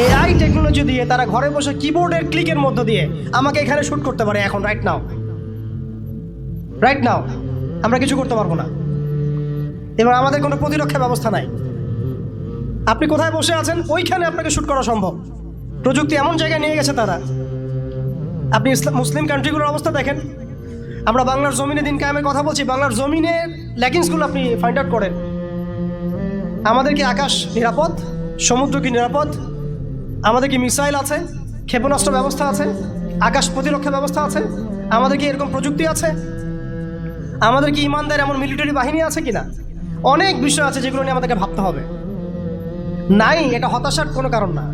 AI technology দিয়ে তারা ঘরে বসে কিবোর্ডের ক্লিকের মধ্য দিয়ে আমাকে এখানে শ্যুট করতে পারে এখন রাইট নাও আমরা কিছু করতে পারবো না। এবার আমাদের কোনো প্রতিরক্ষা ব্যবস্থা নাই। আপনি কোথায় বসে আছেন ওইখানে আপনাকে শ্যুট করা সম্ভব। প্রযুক্তি এমন জায়গায় নিয়ে গেছে তারা। আপনি মুসলিম কান্ট্রিগুলোর অবস্থা দেখেন। আমরা বাংলার জমিনে দিন কায়েমের কথা বলছি, বাংলার জমিনের ল্যাকিংসগুলো আপনি ফাইন্ড আউট করেন। আমাদের কি আকাশ নিরাপদ? সমুদ্র কি নিরাপদ? আমাদের কি মিসাইল আছে? ক্ষেপণাস্ত্র ব্যবস্থা আছে? আকাশ প্রতিরক্ষা ব্যবস্থা আছে? আমাদের কি এরকম প্রযুক্তি আছে? আমাদের কি ইমানদার এমন মিলিটারি বাহিনী আছে কিনা? অনেক বিষয় আছে যেগুলো নিয়ে আমাদেরকে ভাবতে হবে। নাই, এটা হতাশার কোনো কারণ না।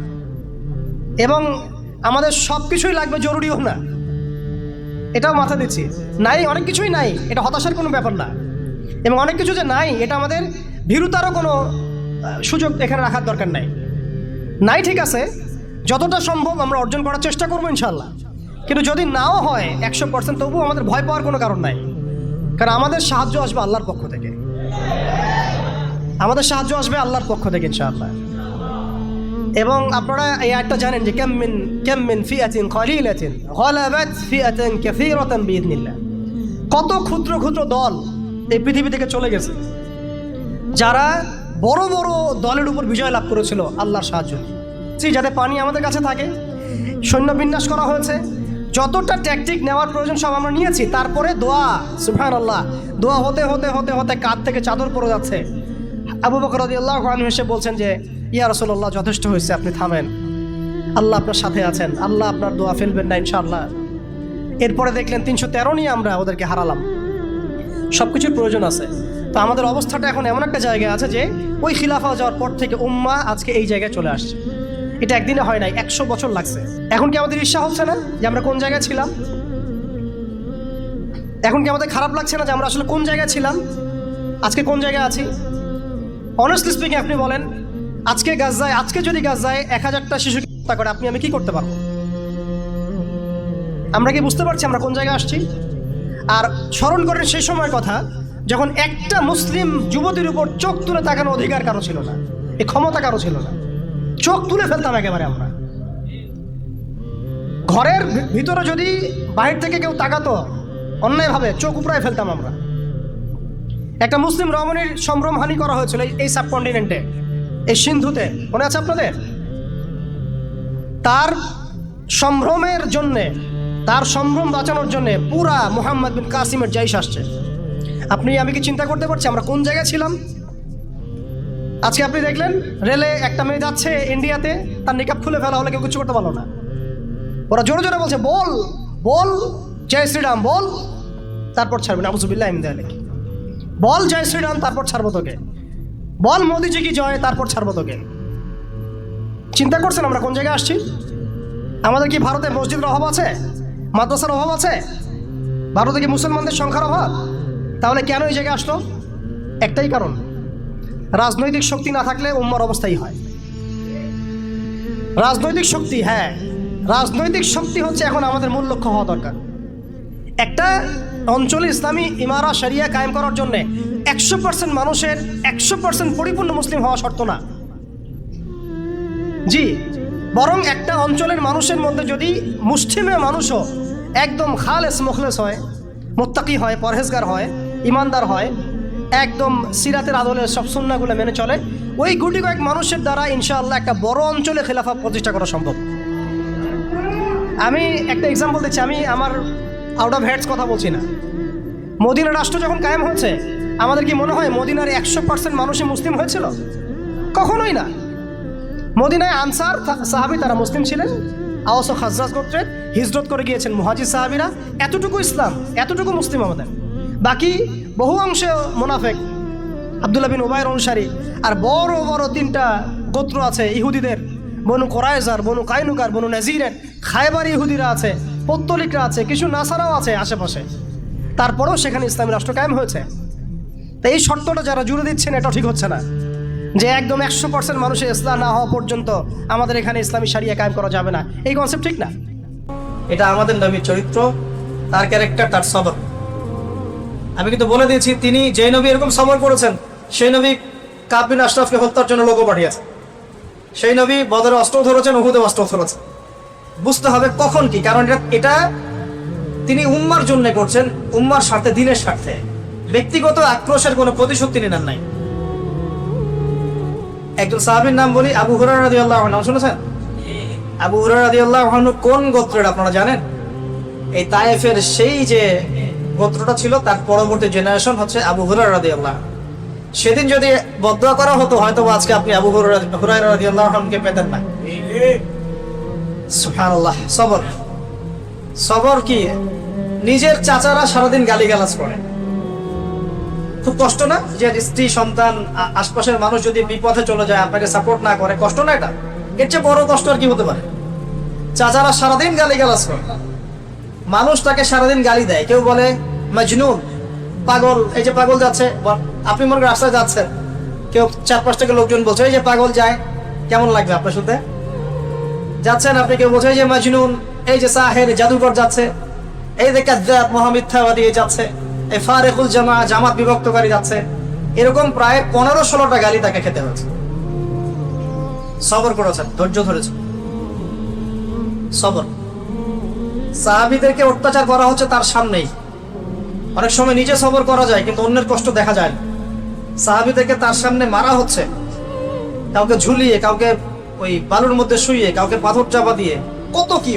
এবং আমাদের সব কিছুই লাগবে, জরুরিও না, এটাও মাথা দিচ্ছি। নাই, অনেক কিছুই নাই, এটা হতাশার কোনো ব্যাপার না। এবং অনেক কিছু যে নাই, এটা আমাদের ভীরুতারও কোনো সুযোগ এখানে রাখার দরকার নাই। নাই, ঠিক আছে, যতটা সম্ভব আমরা অর্জন করার চেষ্টা করবো ইনশাল্লাহ। কিন্তু যদি নাও হয় 100%, তবুও আমাদের ভয় পাওয়ার কোনো কারণ নাই। কারণ আমাদের সাহায্য আসবে আল্লাহর পক্ষ থেকে। আমাদের সাহায্য আসবে আল্লাহর পক্ষ থেকে ইনশাআল্লাহ। এবং আপনারা এই আয়াতটা জানেন যে কাম মিন ফিআতিন কলিলাতিন গালাবাত ফিআতান কাসীরাতান বিইذنিল্লাহ। কত ক্ষুদ্র ক্ষুদ্র দল এই পৃথিবী থেকে চলে গেছে, যারা বড় বড় দলের উপর বিজয় লাভ করেছিল আল্লাহর সাহায্য। যাতে পানি আমাদের কাছে থাকে, সৈন্য বিন্যাস করা হয়েছে, যতটা ট্যাকটিক নেওয়ার প্রয়োজন সব আমরা নিয়েছি। তারপরে দোয়া, সুবহানাল্লাহ, দোয়া হতে হতে হতে হতে কাঁধ থেকে চাদর পড়ে যাচ্ছে। আবু বকর রাদিয়াল্লাহু আনহু এসে বলছেন যে ইয়া রাসূলুল্লাহ, যথেষ্ট হয়েছে, আপনি থামেন, আল্লাহ আপনার সাথে আছেন, আল্লাহ আপনার দোয়া ফেলবেন না ইনশাআল্লাহ। এরপরে দেখলেন 313 নিয়ে আমরা ওদেরকে হারালাম। সব কিছুর প্রয়োজন আছে। তো আমাদের অবস্থাটা এখন এমন একটা জায়গায় আছে যে ওই খিলাফা যাওয়ার পর থেকে উম্মাহ আজকে এই জায়গায় চলে আসছে। এটা একদিনে হয় নাই, 100 বছর লাগছে। এখন কি আমাদের ঈর্ষা হচ্ছে না যে আমরা কোন জায়গায় ছিলাম? এখন কি আমাদের খারাপ লাগছে না যে আমরা আসলে কোন জায়গায় ছিলাম, আজকে কোন জায়গায় আছি? অনেস্টলি স্পিকিং, আপনি বলেন, আজকে যদি গাজায় 1000টা শিশুকে হত্যা করে আমি কি করতে পারবো? আমরা কি বুঝতে পারছি আমরা কোন জায়গায় আসছি? আর স্মরণ করেন সেই সময়ের কথা যখন একটা মুসলিম যুবতীর উপর চোখ তুলে তাকানোর অধিকার কারো ছিল না, এই ক্ষমতা কারো ছিল না। চোখ তুলে ফেলতাম একেবারে আমরা। ঘরের ভিতরে যদি বাহির থেকে কেউ তাকাতো অন্যায়ভাবে, চোখ উপড়ায় ফেলতাম আমরা। একটা মুসলিম রমণীর সম্ভ্রমহানি করা হয়েছিল এই সাবকন্টিনেন্টে, এই সিন্ধুতে, মনে আছে আপনাদের? তার সম্ভ্রমের জন্যে, তার সম্ভ্রম বাঁচানোর জন্যে পুরা মুহাম্মদ বিন কাসিমের জাইশ আসছে। আমি কি চিন্তা করতে পারছি আমরা কোন জায়গায় ছিলাম? আজকে আপনি দেখলেন রেলে একটা মেয়ে যাচ্ছে ইন্ডিয়াতে, তার নিকাব খুলে ফেলা হলে কেউ কিছু করতে পারলো না। ওরা জোরে জোরে বলছে বল বল জয় শ্রীরাম বল, তারপর ছাড়বেন, আউযুবিল্লাহি মিন যালিক, বল জয় শ্রীরাম, তারপর ছাড়বো তোকে, বল মোদিজি কি জয়, তারপর ছাড়বো তোকে। চিন্তা করছেন আমরা কোন জায়গায় আসছি? আমাদের কি ভারতে মসজিদের অভাব আছে, মাদ্রাসার অভাব আছে? ভারতে কি মুসলমানদের সংখ্যার অভাব? তাহলে কেন এই জায়গায় আসলো? একটাই কারণ, রাজনৈতিক শক্তি না থাকলে উম্মার অবস্থাই হয়। রাজনৈতিক শক্তি, হ্যাঁ, রাজনৈতিক শক্তি হচ্ছে এখন আমাদের মূল লক্ষ্য হওয়া দরকার। একটা অঞ্চলে ইসলামী ইমারা শরিয়া কায়েম করার জন্য 100% মানুষের 100% পরিপূর্ণ মুসলিম হওয়া শর্ত না। জি, বরং একটা অঞ্চলের মানুষের মধ্যে যদি মুসলিমে মানুষও একদম খালেস মুখলেস হয়, মুত্তাকি হয়, পরহেজগার হয়, ইমানদার হয়, একদম সিরাতের আদলের সব সুন্নাহগুলো মেনে চলে, ওই গুটি কয়েক মানুষের দ্বারা ইনশাআল্লাহ একটা বড় অঞ্চলে খেলাফা প্রতিষ্ঠা করা সম্ভব। আমি একটা এক্সাম্পল দিচ্ছি, আমি আমার আউট অফ হেডস কথা বলছি না। মদিনা রাষ্ট্র যখন কায়েম হয়েছে, আমাদের কি মনে হয় মদিনার 100% মানুষই মুসলিম হয়েছিল? কখনোই না। মদিনায় আনসার সাহাবী তারা মুসলিম ছিলেন, আওস ও খাজরাজ গোত্রের, হিজরত করে গিয়েছেন মুহাজির সাহাবীরা, এতটুকু ইসলাম, এতটুকু মুসলিম আমাদের। বাকি বহু অংশে মুনাফিক, আব্দুল্লাহ বিন উবাইর অনুসারী, আর বড় বড় 3টা গোত্র আছে ইহুদিদের, বনু কোরাইজার, বনু কাইনুকার, বনু নাজিরের, খায়বার ইহুদিরা আছে, পত্তলিকরা আছে, কিছু নাসারাও আছে আশেপাশে। তারপরেও সেখানে ইসলামী রাষ্ট্র কায়েম হয়েছে। তো এই শর্তটা যারা জুড়ে দিচ্ছেন এটা ঠিক হচ্ছে না, যে একদম 100% মানুষের ইসলাম না হওয়া পর্যন্ত আমাদের এখানে ইসলামী শরিয়া কায়েম করা যাবে না, এই কনসেপ্ট ঠিক না। এটা আমাদের নবীর চরিত্র, তার ক্যারেক্টার, তার সবর। আমি কিন্তু বলে দিয়েছি, তিনি যে নবী এরকম সবর করেছেন, সেই নবী কাব বিন আশরাফকে হত্যার জন্য লোক পাঠিয়েছেন। সেই নবী বদরে অস্ত্র ধরেছেন, উহুদে অস্ত্র ধরেছেন। বুঝতে হবে কখন কি, কারণ এটা তিনি উম্মার জন্য করছেন, উম্মার স্বার্থে, দিনের স্বার্থে। ব্যক্তিগত আক্রোশের কোনো প্রতিশোধ তিনি নেন নাই। একজন সাহাবীর নাম বলি, আবু হুরায়রা রাদিয়াল্লাহু আনহু। নাম শুনেছেন? আবু হুরায়রা রাদিয়াল্লাহু আনহু কোন গোত্রের আপনারা জানেন? এই তায়েফের সেই যে গোত্রটা ছিল তার পরবর্তী জেনারেশন হচ্ছে আবু হুরায়রা রাদিয়াল্লাহু আনহু। সেদিন যদি বদদুয়া করা হতো হয়তো আজকে আপনি আবু হুরায়রা রাদিয়াল্লাহু আনহুকে পেতেন না। সুবহানাল্লাহ। সবর, সবর কি? নিজের চাচারা সারাদিন গালিগালাজ করে, খুব কষ্ট না? যে স্ত্রী, সন্তান, আশপাশের মানুষ যদি বিপথে চলে যায়, আপনাকে সাপোর্ট না করে, কষ্ট না এটা? এর চেয়ে বড় কষ্ট আর কি হতে পারে? চাচারা সারাদিন গালিগালাজ করে, মানুষ তাকে সারাদিন গালি দেয়। কেউ বলে মাজনুন, পাগল, এই যে পাগল যাচ্ছে। আপনি মনে করেন রাস্তায় যাচ্ছেন, কেউ 4-5 টাকা লোকজন বলছে এই যে পাগল যায়, কেমন লাগবে আপনার শুনতে? যাচ্ছেন আপনি, কেউ বলছে এই যে মাজনুন, এই যে সাহের, জাদুকর যাচ্ছে, এই যে কাযযাব, মহামিথ্যাবাদী যাচ্ছে, এই ফারিকুল জামা, জামাত বিভক্তকারী যাচ্ছে। এরকম প্রায় 15-16টা গালি তাকে খেতে হয়েছে। সবর করেছেন, ধৈর্য ধরেছেন, সবর। সাহাবীদেরকে অত্যাচার করা হচ্ছে তার সামনেই। অনেক সময় নিজে সবর করা যায় কিন্তু অন্যের কষ্ট দেখা যায় না। সাহাবীদেরকে তার সামনে মারা হচ্ছে, কাউকে ঝুলিয়ে, কাউকে ওই বালুর মধ্যে শুইয়ে, কাউকে পাথর চাপা দিয়ে, কত কি।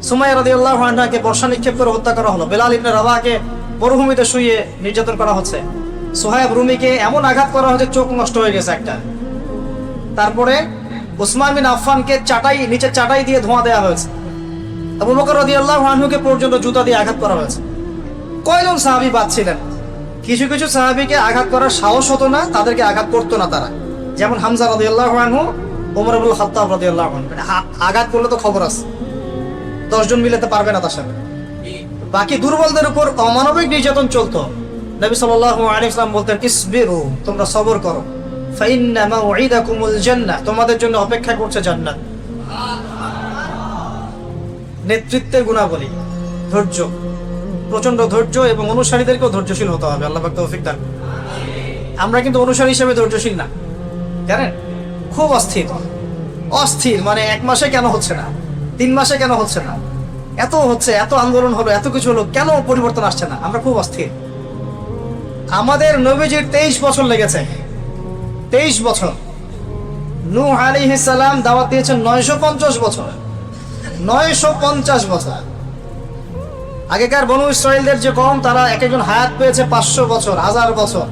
সুমাইয়া রাদিয়াল্লাহু আনহাকে বর্ষা নিক্ষেপ করে হত্যা করা হলো। বেলাল ইবনে রাবাহকে মরুভূমিতে শুইয়ে নির্যাতন করা হচ্ছে। সুহাইব রুমিকে এমন আঘাত করা হচ্ছে চোখ নষ্ট হয়ে গেছে একটা। তারপরে উসমান বিন আফফানকে নিচে চাটাই দিয়ে ধোঁয়া দেওয়া হয়েছে। আবু বকর রাদিয়াল্লাহু আনহুকে পর্যন্ত জুতা দিয়ে আঘাত করা হয়েছে। কয়জন সাহাবী বাঁচছিলেন? কিছু কিছু সাহাবীকে আঘাত করার সাহস হতো না, তাদেরকে আঘাত করতো না তারা। যেমন হামজা রাদিয়াল্লাহু আনহু, ওমর ইবনুল খাত্তাব রাদিয়াল্লাহু আনহু। আঘাত করলে তো খবর আছে, 10 জন মিলাতে পারবে না তার সাথে। বাকি দুর্বলদের উপর অমানবিক নির্যাতন চলতো। নবী সাল্লাল্লাহু আলাইহি ওয়াসাল্লাম বলতেন ইসবিরু, তোমরা সবর করো, ফাইন্না মাউইদাকুমুল জান্নাহ, তোমাদের জন্য অপেক্ষা করছে জান্নাত। নেতৃত্বের গুণাবলী, ধৈর্য, প্রচন্ড ধৈর্য, এবং অনুসারীদেরকেও ধৈর্যশীল হতে হবে। আল্লাহ পাক তৌফিক দান। আমরা কিন্তু অনুসারী হিসেবে ধৈর্যশীল না, জানেন? খুব অস্থির, অস্থির। মানে 1 মাসে কেন হচ্ছে না, 3 মাসে কেন হচ্ছে না, এত হচ্ছে, এত আন্দোলন হলো, এত কিছু হলো, কেন পরিবর্তন আসছে না? আমরা খুব অস্থির। আমাদের নবীজির 23 বছর লেগেছে, 23 বছর। নূহ আলাইহিস সালাম দাওয়াত দিয়েছেন 950 বছর, 950 বছর। আগেকার বনু ইসরাইলদের যে কওম, তারা এক একজন হায়াত পেয়েছে 500 বছর, 1000 বছর,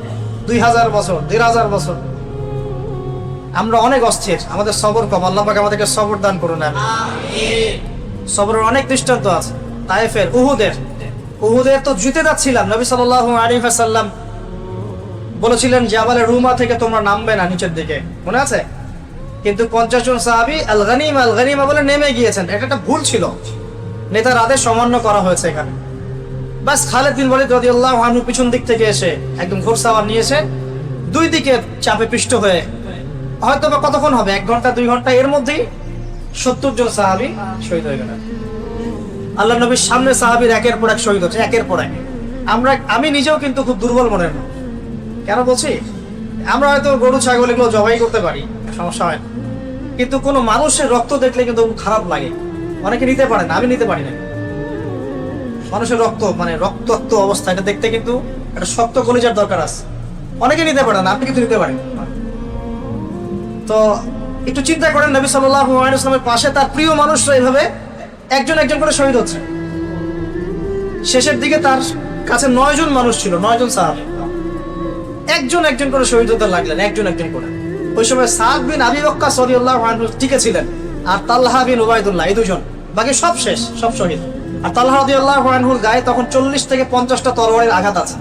2000 বছর, 1500 বছর। আমরা অনেক অস্থির, আমাদের সবর কম। আল্লাহ পাক আমাদেরকে সবর দান করুন। আমিন। সবরের অনেক দৃষ্টান্ত আছে। তায়েফের, উহুদের তো জিতে যাচ্ছিলাম, নবী সাল্লাল্লাহু আলাইহি ওয়াসাল্লাম বলেছিলেন জাবালে রুমা থেকে তোমরা নামবে না নিচের দিকে, মনে আছে? কিন্তু 50 জন সাহাবী আল গনিমা বলে নেমে গিয়েছেন। এটা একটা ভুল ছিল, নেতার আদেশ অমান্য করা হয়েছে এখানে। বাস খালিদ বিন ওয়ালিদ রাদিয়াল্লাহু আনহু পিছন দিক থেকে এসে একদম ঘোড়সাওয়ার নিয়ে এসে 2 দিকে চাপে পিষ্ট হয়ে, হয়তো বা কতক্ষণ হবে, 1 ঘন্টা 2 ঘন্টা, এর মধ্যেই 70 জন সাহাবী শহীদ হয়ে গেলেন। আল্লাহ নবীর সামনে সাহাবীর একের পর এক শহীদ হচ্ছে, একের পর এক। আমি নিজেও কিন্তু খুব দুর্বল মনের মানুষ। কেন বলছি? আমরা হয়তো গরু, ছাগল এগুলো জবাই করতে পারি, সমস্যা হয় না, কিন্তু কোনো মানুষের রক্ত দেখলে কিন্তু খারাপ লাগে। অনেকে নিতে পারে না, আমি নিতে পারি না। মানুষের রক্ত, মানে রক্তাক্ত অবস্থা, এটা দেখতে কিন্তু একটা শক্ত কলিজার দরকার আছে। অনেকে নিতে পারে না, আপনি কিন্তু নিতে পারেন। তো একটু চিন্তা করেন, নবী সাল্লাল্লাহু আলাইহি ওয়াসাল্লামের পাশে তার প্রিয় মানুষরা এভাবে একজন একজন করে শহীদ হচ্ছে। শেষের দিকে তার কাছে 9 জন মানুষ ছিল, 9 জন সাহাবী, একজন একজন করে শহীদ হতে লাগলেন, একজন একজন করে। ওই সময় সাদ বিন আবি ওয়াক্কাস রাদিয়াল্লাহু আনহু টিকে ছিলেন, আর তালহা বিন উবাইদুল্লাহ, এই 2 জন, বাকি সব শেষ, সব শহীদ। আর তালহা রাদিয়াল্লাহু আনহুর গায়ে তখন 40 থেকে 50টা তরবারির আঘাত আছে।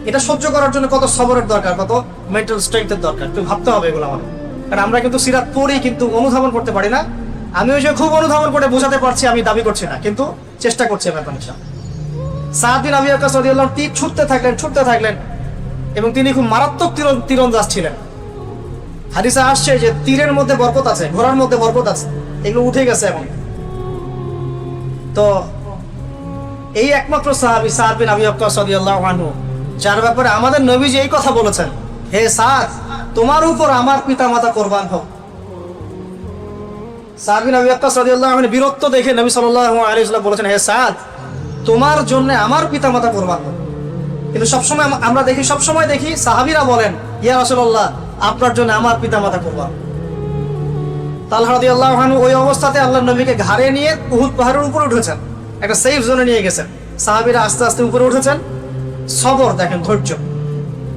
এটা সহ্য করার জন্য কত সবরের দরকার, কত মেন্টাল স্ট্রেংথের দরকার, একটু ভাবতে হবে এগুলো আমাদের। কারণ আমরা কিন্তু সিরাত পড়ি কিন্তু অনুধাবন করতে পারি না। আমি ওই যে খুব অনুধাবন করে বোঝাতে পারছি, আমি দাবি করছি না, কিন্তু চেষ্টা করছি ব্যাপার। সাদ বিন আবি ওয়াক্কাস রাদিয়াল্লাহু আনহু তীর ছুটতে থাকলেন, এবং তিনি খুব মারাত্মক তীরন্দাজ ছিলেন। হাদিসে আসছে যে তীরের মধ্যে বরকত আছে, ঘোড়ার মধ্যে বরকত আছে, এগুলো উঠে গেছে এখন। তো এই একমাত্র সাহাবী সাদ বিন আবি ওয়াক্কাস রাদিয়াল্লাহু আনহু, যার ব্যাপারে আমাদের নবীজি এই কথা বলেছেন, হে সাদ, তোমার উপর আমার পিতামাতা কোরবান হোক। সাদ বিন আবি ওয়াক্কাস রাদিয়াল্লাহু আনহু বীরত্ব দেখে নবী সাল্লাল্লাহু আলাইহি ওয়াসাল্লাম বলেছেন, হে সাদ, তোমার জন্য আমার পিতামাতা কুরবান করবে। কিন্তু সবসময় আমরা দেখি, সবসময় দেখি সাহাবীরা বলেন, ইয়া রাসূলুল্লাহ, আপনার জন্য আমার পিতামাতা কুরবান। তালহা রাদিয়াল্লাহু আনহু ওই অবস্থাতে আল্লাহর নবীকে ঘাড়ে নিয়ে উহুদ পাহাড়ের উপরে উঠেছেন, একটা সেফ জোনে নিয়ে গেছেন। সাহাবীরা আস্তে আস্তে উপরে উঠেছেন। সবর দেখেন, ধৈর্য,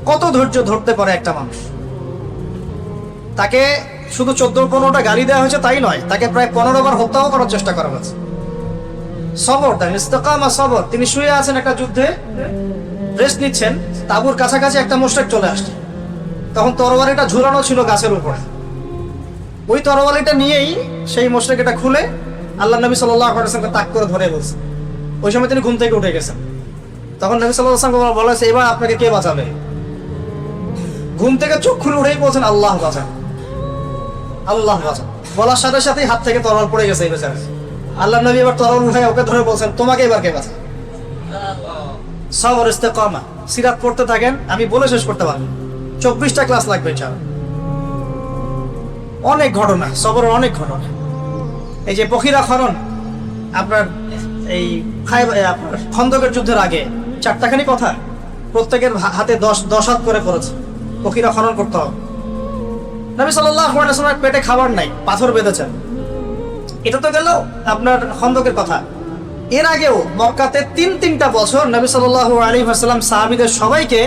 কত ধৈর্য ধরতে পারে একটা মানুষ। তাকে শুধু 14-15টা গালি দেওয়া হয়েছে তাই নয়, তাকে প্রায় 15 বার হত্যাও করার চেষ্টা করা হয়েছে। সবর দেখেন, ইস্তেকামা, সবর। তিনি শুয়ে আছেন একটা যুদ্ধে, রেস্ট নিচ্ছেন, তাঁবুর কাছাকাছি একটা মুশরিক চলে আসছে। তখন তরবারিটা ঝুলানো ছিল গাছের উপরে। ওই তরবারিটা নিয়েই সেই মুশরিক এটা খুলে আল্লাহ নবী সাল্লাল্লাহু আলাইহি ওয়াসাল্লামকে তাক করে ধরে বলছে। ওই সময় তিনি ঘুম থেকে উঠে গেছেন। তখন নবী সাল্লাল্লাহু আলাইহি ওয়াসাল্লাম বলেছে, এবার আপনাকে কে বাঁচাবে? ঘুম থেকে চোখ খুলে উঠেই বলছেন, আল্লাহ বাঁচান, আল্লাহ বাঁচান। বলার সাথে সাথেই হাত থেকে তরবারি পড়ে গেছে এই বেচারা। আল্লাহ নবী এবার তরবারি উঠায় ওকে ধরে বলছেন, তোমাকে এবার কে বাঁচাবে? সবর, ইস্তেকামা। সিরাত পড়তে থাকেন, আমি বলে শেষ করতে পারবো, 24টা ক্লাস লাগবে ইনশাআল্লাহ। অনেক ঘটনা, সবরের অনেক ঘটনা। এই যে বখিরা খনন, আপনার এই আপনার খন্দকের যুদ্ধের আগে 4টাখানি কথা, প্রত্যেকের হাতে 10 হাত করে পড়েছে। বখিরা খনন করতে হবে। নবী সাল্লাল্লাহু আলাইহি ওয়াসাল্লামের পেটে খাবার নাই, পাথর বেঁধেছেন। এটা তো গেল আপনার খন্দকের কথা। এর আগেও মক্কাতে 3টা বছর নবী সাল্লাল্লাহু আলাইহি ওয়াসাল্লাম সাহাবীদের সবাইকে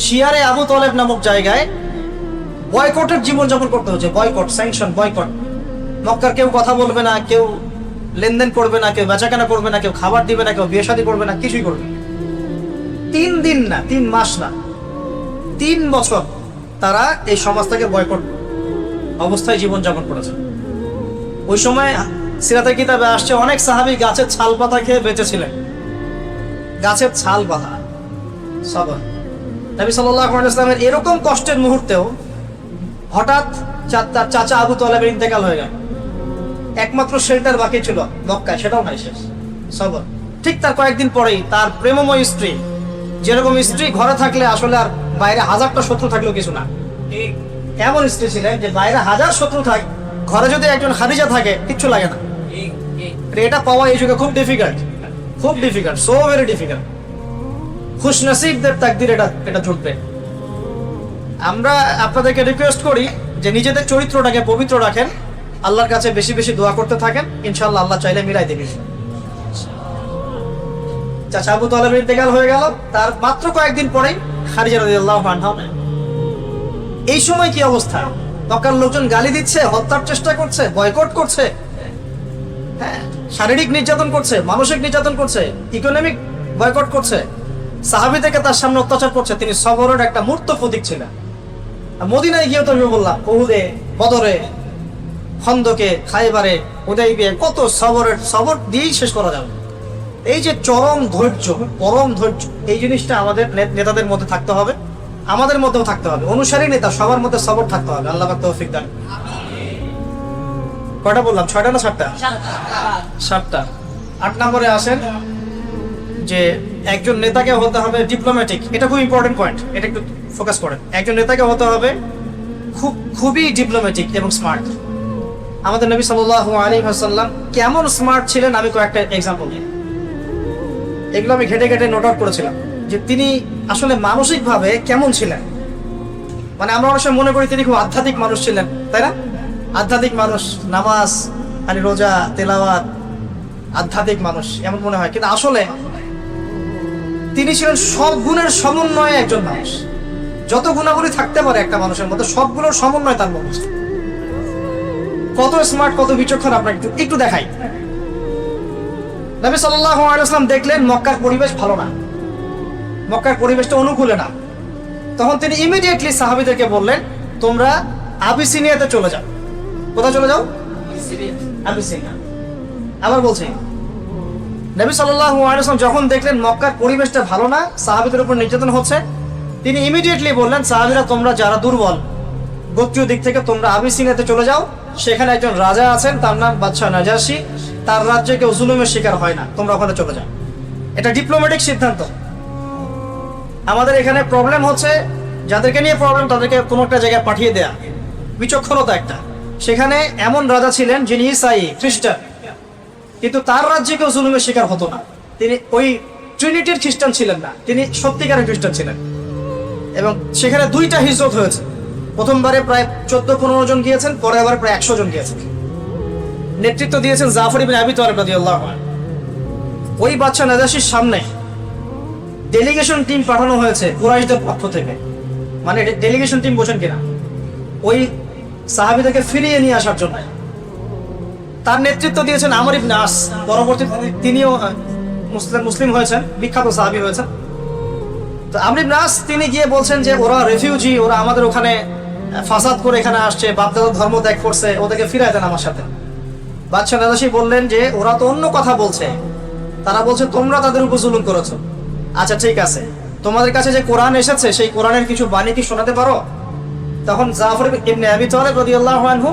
শিয়ারে আবু তলেব নামক জায়গায় বয়কটের জীবনযাপন করতে হচ্ছে। Boycott, sanction, boycott. মক্কার কেউ কথা বলবে না, কেউ লেনদেন করবে না, কেউ বেচাকেনা করবে না, কেউ খাবার দিবে না, কেউ বিয়ে শাদী করবে না, কিছুই করবে না। 3 দিন না, 3 মাস না, 3 বছর তারা এই সমাজটাকে বয়কট অবস্থায় জীবনযাপন করেছে। ওই সময় সিরাতের কিতাবে আসছে, অনেক সাহাবী গাছের ছাল পাতা খেয়ে বেঁচেছিলেন। গাছের ছাল পাতা, সবর। নবী সাল্লাল্লাহু আলাইহি ওয়াসাল্লামের এরকম কষ্টের মুহূর্তেও হঠাৎ তার চাচা আবু তলেবের ইন্তেকাল হয়ে গেল। একমাত্র শেল্টার বাকি ছিল মক্কায়, সেটাও নাই, শেষ। সবর। ঠিক তার কয়েকদিন পরেই তার প্রেমময় স্ত্রী, যেরকম স্ত্রী ঘরে থাকলে আসলে আর বাইরে 1000টা শত্রু থাকলেও কিছু না, এমন স্ত্রী ছিলেন যে বাইরে 1000 শত্রু থাক, ঘরে যদি একজন খাদিজা থাকে কিচ্ছু লাগে না। এটা পাওয়া এই যুগে খুব ডিফিকাল্ট, খুব ডিফিকাল্ট, সো ভেরি ডিফিকাল্ট। খুশনসিবদের তাকদির এটা জুটবে। আমরা আপনাদেরকে রিকোয়েস্ট করি যে নিজেদের চরিত্রটাকে পবিত্র রাখেন, আল্লাহর কাছে বেশি বেশি দোয়া করতে থাকেন, ইনশাআল্লাহ আল্লাহ চাইলে মিলাই দেবেন। চাচা আবু তলেবের ইন্তেকাল হয়ে গেল, তার মাত্র কয়েকদিন পরেই খাদিজা রাদিয়াল্লাহু আনহা। এই সময় কি অবস্থা? মক্কার লোকজন গালি দিচ্ছে, হত্যার চেষ্টা করছে, বয়কট করছে, হ্যাঁ, শারীরিক নির্যাতন করছে, মানসিক নির্যাতন করছে, ইকোনমিক বয়কট করছে, সাহাবীদেরকে তার সামনে অত্যাচার করছে। তিনি সবরের একটা মূর্ত প্রতীক ছিলেন। মদিনায় গিয়েও তো আমি বললাম, উহুদে, বদরে, খন্দকে, খায়বারে, হুদাইবিয়ায় কত সবর দিয়েই শেষ করা যাবে। এই যে চরম ধৈর্য, পরম ধৈর্য, এই জিনিসটা আমাদের নেতাদের মধ্যে থাকতে হবে, আমাদের মধ্যেও থাকতে হবে। অনুসারী নেতা সবার মধ্যে সবর থাকতে হবে। আল্লাহ পাক তৌফিক দান। কয়টা বললাম? 6টা না 7টা? 7টা। 8 নম্বরে আসেন যে একজন নেতাকে হতে হবে ডিপ্লোম্যাটিক। এটা খুব ইম্পর্টেন্ট পয়েন্ট, এটা একটু ফোকাস করেন। একজন নেতাকে হতে হবে খুবই ডিপ্লোম্যাটিক এবং স্মার্ট। আমাদের নবী সাল্লাল্লাহু আলাইহি ওয়াসাল্লাম কেমন স্মার্ট ছিলেন, আমি কয়েকটা এক্সাম্পল দিই। এগুলো আমি ঘেটে ঘেটে নোট আউট করেছিলাম যে তিনি আসলে মানসিকভাবে কেমন ছিলেন। মানে আমরা অনেক সময় মনে করি তিনি খুব আধ্যাত্মিক মানুষ ছিলেন, তাই না? আধ্যাত্মিক মানুষ, নামাজ, মানে রোজা, তেলাওয়াত, আধ্যাত্মিক মানুষ এমন মনে হয়, কিন্তু আসলে তিনি ছিলেন সব গুণের সমন্বয়ে একজন মানুষ। যত গুণাবলী থাকতে পারে একটা মানুষের মধ্যে, সবগুলোর সমন্বয় তার মধ্যে। কত স্মার্ট, কত বিচক্ষণ আপনাকে একটু দেখাই। নবী সাল্লাল্লাহু আলাইহি ওয়াসাল্লাম দেখলেন মক্কার পরিবেশ ভালো না, মক্কার পরিবেশটা অনুকূলে না। তখন তিনি ইমিডিয়েটলি সাহাবীদেরকে বললেন, তোমরা আবিসিনিয়াতে চলে যাও। কোথায় চলে যাও? আবিসিনিয়া। আবার বলছি, নবী সাল্লাল্লাহু আলাইহি ওয়াসাল্লাম যখন দেখলেন মক্কার পরিবেশটা ভালো না, সাহাবীদের উপর নির্যাতন হচ্ছে, তিনি ইমিডিয়েটলি বললেন, সাহাবীরা তোমরা যারা দুর্বল গোত্রীয় দিক থেকে তোমরা আবিসিনিয়াতে চলে যাও। সেখানে একজন রাজা আছেন, তার নাম বাদশাহ নাজাশী, তার রাজ্যে কেউ জুলুমের শিকার হয় না, তোমরা ওখানে চলে যাও। এটা ডিপ্লোম্যাটিক সিদ্ধান্ত। আমাদের এখানে প্রবলেম হচ্ছে, যাদেরকে নিয়ে প্রবলেম তাদেরকে কোনো একটা জায়গায় পাঠিয়ে দেয়া, বিচক্ষণতা একটা। সেখানে এমন রাজা ছিলেন যিনি ইসাই খ্রিস্টান, কিন্তু তার রাজ্যে কেউ জুলুমের শিকার হতো না। তিনি ওই ট্রিনিটির খ্রিস্টান ছিলেন না, তিনি সত্যিকারের খ্রিস্টান ছিলেন। এবং সেখানে 2টা হিজরত হয়েছে। প্রথমবারে প্রায় 14-15 জন গিয়েছেন, পরে আবার প্রায় 100 জন গিয়েছেন। নেতৃত্ব দিয়েছেন জাফর ইবনে আবি তালিব রাদিয়াল্লাহু আনহু। ওই বাদশা নাজাশির সামনে ডেলিগেশন টিম পাঠানো হয়েছে কুরাইশদের পক্ষ থেকে। মানে ডেলিগেশন টিম বোঝেন কিনা, ওই সাহাবীদেরকে ফিরিয়ে নিয়ে আসার জন্য। তার নেতৃত্ব দিয়েছেন আমর ইবনে আস। পরবর্তীতে তিনিও মুসলিম হয়েছেন, বিখ্যাত সাহাবী হয়েছেন। তো আমর ইবনে আস তিনি গিয়ে বলছেন যে ওরা রেফিউজি, ওরা আমাদের ওখানে ফাসাদ করে এখানে আসছে, বাপদাদার ধর্ম ত্যাগ করছে, ওদেরকে ফিরায় দেন আমার সাথে। বাদশা নাজাশী বললেন যে ওরা তো অন্য কথা বলছে, তারা বলছে তোমরা তাদের উপর জুলুম করেছো। আচ্ছা ঠিক আছে, তোমাদের কাছে যে কোরআন এসেছে সেই কোরআনের কিছু বাণী কি শোনাতে পারো? তখন জাফর ইবনে আবি তালিব রাদিয়াল্লাহু আনহু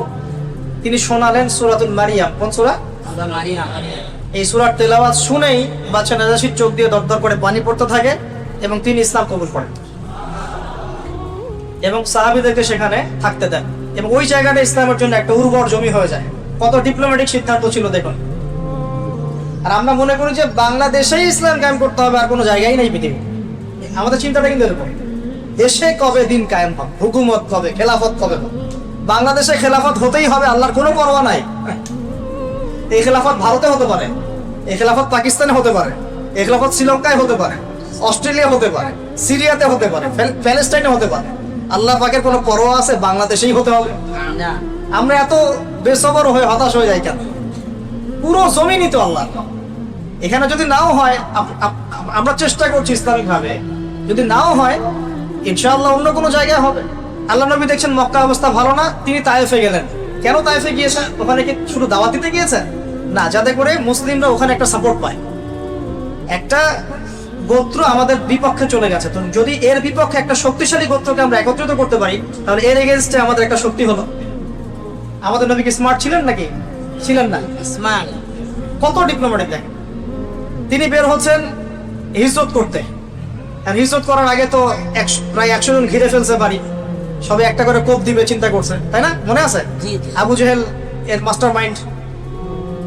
তিনি শোনালেন সূরাতুল মারিয়াম। কোন সূরা? এই সূরার তেলাওয়াত শুনেই বাদশা নাজাশীর চোখ দিয়ে দরদর করে পানি পড়তে থাকে এবং তিনি ইসলাম কবুল করেন এবং সাহাবীদেরকে সেখানে থাকতে দেন। এবং ওই জায়গাটা ইসলামের জন্য একটা উর্বর জমি হয়ে যায়। কত ডিপ্লোম্যাটিক সিদ্ধান্ত ছিল দেখুন। আর আমরা মনে করি যে বাংলাদেশেই ইসলাম কায়েম করতে হবে, আর কোনো জায়গায় নেই পৃথিবী। আমাদের চিন্তাটা কিন্তু এরকম, দেশে কবে দিন কায়েম হবে, হুকুমত কবে, খেলাফত কবে হবে। বাংলাদেশে খেলাফত হতেই হবে, আল্লাহর কোনো পরোয়া নাই। এই খেলাফত ভারতে হতে পারে, এই খেলাফত পাকিস্তানে হতে পারে, এই খেলাফত শ্রীলঙ্কায় হতে পারে, অস্ট্রেলিয়া হতে পারে, সিরিয়াতে হতে পারে, প্যালেস্টাইনে হতে পারে। আল্লাহ পাকের কোনো পরোয়া আছে বাংলাদেশেই হতে হবে? আমরা এত বেসবর হয়ে হতাশ হয়ে যাই কেন? পুরো জমিনই তো আল্লাহ। এখানে যদি নাও হয়, আমরা চেষ্টা করছি ইসলামিক ভাবে, যদি নাও হয় ইনশাআল্লাহ অন্য কোনো জায়গায় হবে। আল্লাহ নবী দেখছেন মক্কা অবস্থা ভালো না, তিনি তায়েফে গেলেন। কেন তায়েফে গিয়েছেন? ওখানে কি শুধু দাওয়াত দিতে গিয়েছেন? না, যাতে করে মুসলিমরা ওখানে একটা সাপোর্ট পায়। একটা গোত্র আমাদের বিপক্ষে চলে গেছে, তো যদি এর বিপক্ষে একটা শক্তিশালী গোত্রকে আমরা একত্রিত করতে পারি, তাহলে এর এগেইনস্টে আমাদের একটা শক্তি হলো। আমাদের নবী কি স্মার্ট ছিলেন নাকি? ছিলেন না। স্মার্ট, কত ডিপ্লোম্যাটিক দেখেন। তিনি বের হচ্ছেন হিজরত করতে, আর হিজরত করার আগে তো প্রায় 100 জন ঘিরে ফেলছে বাড়ি, সবাই একটা করে কোপ দিবে চিন্তা করছে, তাই না? মনে আছে আবু জেহেল এর মাস্টার মাইন্ড।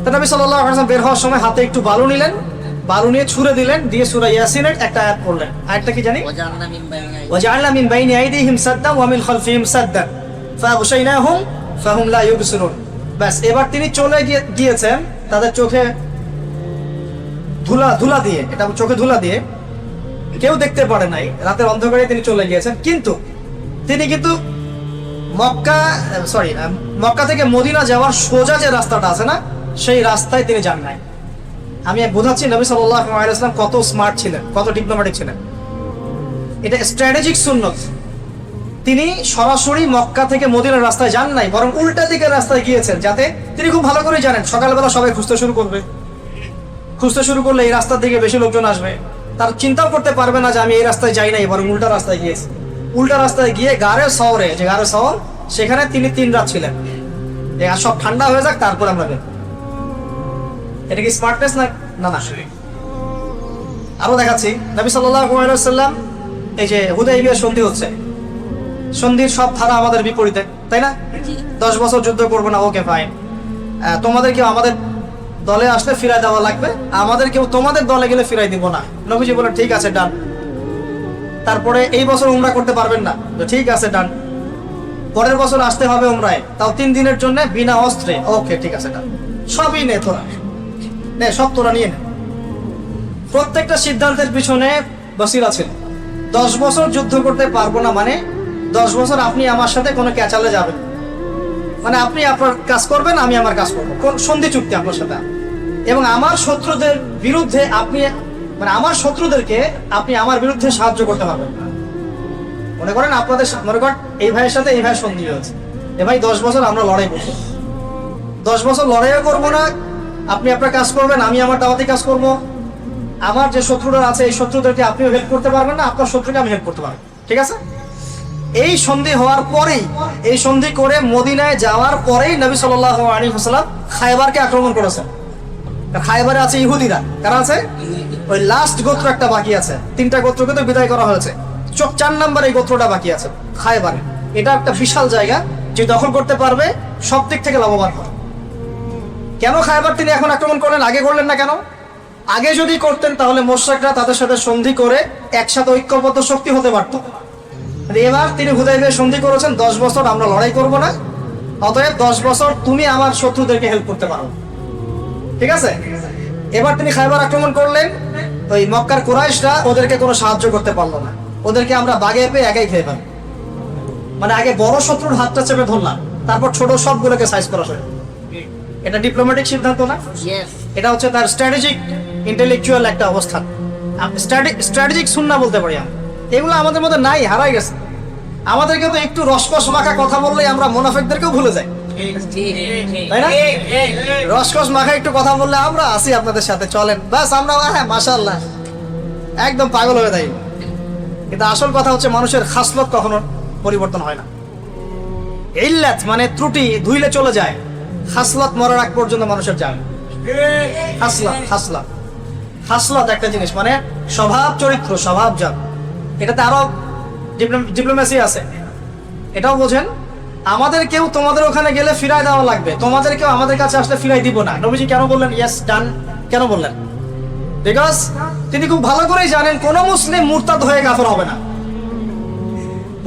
তো নবী সাল্লাল্লাহু আলাইহি ওয়াসাল্লাম বের হওয়ার সময় হাতে একটু বালু নিলেন, বালু নিয়ে ছুঁড়ে দিলেন, দিয়ে সূরা ইয়াসিনের একটা আয়াত পড়লেন। আয়াতটা কি জানি? ওয়াজআলনা মিন বাইনি আইদিহিম সাদ্দান ওয়া মিন খালফিহিম সাদ্দান ফাগশাইনাহুম ফাহুম লা ইউবসিরুন। ব্যাস, এবার তিনি চলে গিয়েছেন তাদের চোখে ধুলা দিয়ে, এটা চোখে ধুলা দিয়ে, কেউ দেখতে পারে নাই, রাতের অন্ধকারে তিনি চলে গিয়েছেন। কিন্তু তিনি মক্কা থেকে মদিনা যাওয়ার সোজা যে রাস্তাটা আছে না, সেই রাস্তায় তিনি যান নাই। আমি বোঝাচ্ছি নবী সাল্লাল্লাহু আলাইহি ওয়াসাল্লাম কত স্মার্ট ছিলেন, কত ডিপ্লোম্যাটিক ছিলেন। এটা স্ট্র্যাটেজিক সুন্নত। তিনি সরাসরি মক্কা থেকে মদিনার রাস্তায় যান নাই, বরং উল্টা দিকের রাস্তায় গিয়েছেন, যাতে তিনি খুব ভালো করে জানেন সকালবেলা সবাই খুঁজতে শুরু করবে, খুঁজতে শুরু করলে এই রাস্তার দিকে বেশি লোকজন আসবে। তার চিন্তাও করতে পারবে না যে আমি এই রাস্তায় যাই নাই, বরং উল্টা রাস্তায় গিয়েছি। উল্টা রাস্তায় গিয়ে গারে শহরে, যে গারে শহর, সেখানে তিনি 3 রাত ছিলেন। আর সব ঠান্ডা হয়ে যাক তারপর আমরা বের। এটা কি স্মার্টনেস না? না না। আরো দেখাচ্ছি, নবী সাল্লাল্লাহু আলাইহি ওয়াসাল্লাম, এই যে হুদাইবিয়া সন্ধি হচ্ছে, সন্ধির সব ধারা আমাদের বিপরীতে, তাই না? 10 বছর যুদ্ধ করবো না, ওকে ফাইন। তোমাদের কেউ আমাদের দলে আসলে ফিরাই দেওয়া লাগবে, আমাদের কেউ তোমাদের দলে গেলে ফিরাই দিব না। নবীজি বলেন ঠিক আছে, ডান। তারপরে এই বছর উমরা করতে পারবেন না, ঠিক আছে, ডান। পরের বছর আসতে হবে উমরায়, তাও 3 দিনের জন্য বিনা অস্ত্রে, ওকে ঠিক আছে, ডান। সবই নে তোরা, নে সব তোরা নিয়ে নে। প্রত্যেকটা সিদ্ধান্তের পিছনে বসিরা ছিল। 10 বছর যুদ্ধ করতে পারবো না মানে 10 বছর আপনি আমার সাথে কোনো ক্যাচালে যাবেন, মানে আপনি আপনার কাজ করবেন, আমি আমার কাজ করবো, সন্ধি চুক্তি আপনার সাথে। এবং আমার শত্রুদের বিরুদ্ধে আপনি, মানে আমার শত্রুদেরকে আপনি আমার বিরুদ্ধে সাহায্য করতে পারবেন। মনে করেন আপনাদের, মনে করেন এই ভাইয়ের সাথে এই ভাইয়ের সন্ধি হয়েছে, এ ভাই 10 বছর আমরা লড়াই করবো, 10 বছর লড়াইও করবো না, আপনি আপনার কাজ করবেন, আমি আমার দাওয়াতি কাজ করবো। আমার যে শত্রুরা আছে এই শত্রুদেরকে আপনিও হেল্প করতে পারবেন না, আপনার শত্রুকে আমি হেল্প করতে পারবো, ঠিক আছে? এই সন্ধি হওয়ার পরেই, এই সন্ধি করে মদিনায় যাওয়ার পরেই নবী সাল্লাল্লাহু আলাইহি ওয়াসাল্লাম খায়বারকে আক্রমণ করেছেন। খায়বারে আছে ইহুদিরা, কারা আছে? ওই লাস্ট গোত্র একটা বাকি আছে, 3টা গোত্রকে তো বিদায় করা হয়েছে, 4 নম্বর এই গোত্রটা বাকি আছে খায়বারে। এটা একটা বিশাল জায়গা, যে দখল করতে পারবে সব দিক থেকে লাভবান হবে। কেন খায়বার তিনি এখন আক্রমণ করলেন, আগে করলেন না কেন? আগে যদি করতেন তাহলে মুশরিকরা তাদের সাথে সন্ধি করে একসাথে ঐক্যবদ্ধ শক্তি হতে পারত। এবার তিনি হুদায়বিয়ায় সন্ধি করেছেন 10 বছর আমরা লড়াই করব না, অতএব 10 বছর তুমি আমার শত্রুদেরকে হেল্প করতে পারো, ঠিক আছে? এবার তিনি খায়বার আক্রমণ করলেন, ওই মক্কার কুরাইশরা ওদেরকে কোনো সাহায্য করতে পারলো না, ওদেরকে আমরা বাগে পেয়ে একাই খেয়ে ফেললাম। মানে আগে বড় শত্রুর হাতটা চেপে ধরলাম, তারপর ছোট সবগুলোকে সাইজ করা হয়। এটা ডিপ্লোম্যাটিক সিদ্ধান্ত না? এটা হচ্ছে তার স্ট্র্যাটেজিক ইন্টেলেকচুয়াল একটা অবস্থান, স্ট্র্যাটেজিক সুন্নাহ বলতে পারি আমরা। এগুলো আমাদের মধ্যে নাই, হারাই গেছে। আমাদেরকে তো একটু রসকস মাখা কথা বললেই আমরা মুনাফিকদেরকেও ভুলে যাই, তাই না? রসকস মাখা একটু কথা বললে আমরা আসি আপনাদের সাথে, চলেন, বাস আমরা হ্যাঁ মাশাআল্লাহ একদম পাগল হয়ে যাই। কিন্তু আসল কথা হচ্ছে মানুষের খাসলত কখনো পরিবর্তন হয় না। ইল্লাত মানে ত্রুটি ধুইলে চলে যায়, খাসলত মরার আগ পর্যন্ত মানুষের যায় না। খাসলত একটা জিনিস, মানে স্বভাব চরিত্র, স্বভাব জাত। এটাতে আরো ডিপ্লোমেসি আছে, এটাও বোঝেন। আমাদের কেউ তোমাদের ওখানে গেলে ফিরাই দেওয়া লাগবে, তোমাদের কেউ আমাদের কাছে আসলে ফিরাই দিব না। নবীজি কেন বললেন ইয়েস ডান? কেন বললেন? বিকজ তিনি খুব ভালো করেই জানেন কোন মুসলিম মুরতাদ হয়ে কাফের হবে না।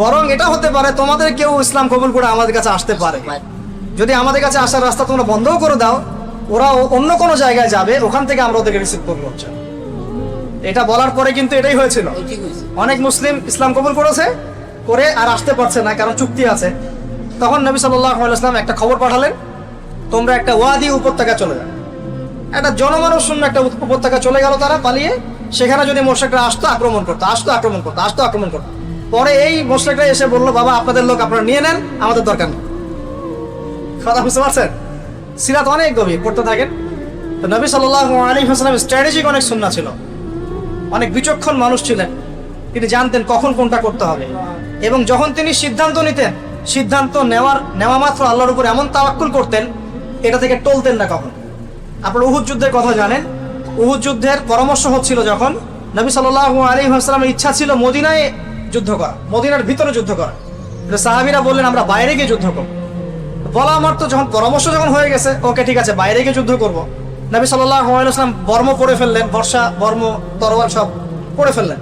বরং এটা হতে পারে তোমাদের কেউ ইসলাম কবুল করে আমাদের কাছে আসতে পারে, যদি আমাদের কাছে আসার রাস্তা তোমরা বন্ধও করে দাও, ওরা অন্য কোনো জায়গায় যাবে, ওখান থেকে আমরা ওদেরকে রিসিভ করবো। এটা বলার পরে কিন্তু এটাই হয়েছিল, অনেক মুসলিম ইসলাম কবুল করেছে, করে আর আসতে পারছে না, কারণ চুক্তি আছে। তখন নবী সাল্লাল্লাহু আলাইহি ওয়াসাল্লাম একটা খবর পাঠালেন, তোমরা একটা ওয়াদি উপত্যকা চলে যাও। একটা জনমানব শূন্য একটা উপত্যকা চলে গেল, তারা পালিয়ে। সেখানে যদি মুশরিকরা আসতো আক্রমণ করতো। পরে এই মুশরিকরা এসে বললো, বাবা আপনাদের লোক আপনারা নিয়ে নেন, আমাদের দরকার নেই। কথা বুঝতে পারছেন? সিরাত অনেক গভীর, পড়তে থাকেন। তো নবী সাল্লাল্লাহু আলাইহি ওয়াসাল্লামের স্ট্র্যাটেজিক অনেক সুন্নাহ ছিল, অনেক বিচক্ষণ মানুষ ছিলেন। তিনি জানতেন কখন কোনটা করতে হবে, এবং যখন তিনি সিদ্ধান্ত নিতেন, সিদ্ধান্ত নেওয়া মাত্র আল্লাহর উপর এমন তাওয়াক্কুল করতেন, এটা থেকে টলতেন না কখন। আপনারা উহুদ যুদ্ধের কথা জানেন, উহুদ যুদ্ধের পরামর্শ হচ্ছিল যখন, নবী সাল্লাল্লাহু আলাইহি ওয়াসাল্লামের ইচ্ছা ছিল মদিনায় যুদ্ধ করা, মদিনার ভিতরে যুদ্ধ করা। সাহাবীরা বললেন আমরা বাইরে গিয়ে যুদ্ধ করব। বলা মাত্র যখন পরামর্শ হয়ে গেছে, ওকে ঠিক আছে বাইরে গিয়ে যুদ্ধ করব। নবী সাল্লাল্লাহু আলাইহি ওয়াসাল্লাম বর্ম পরে ফেললেন, বর্ষা বর্ম তরোয়াল সব পরে ফেললেন।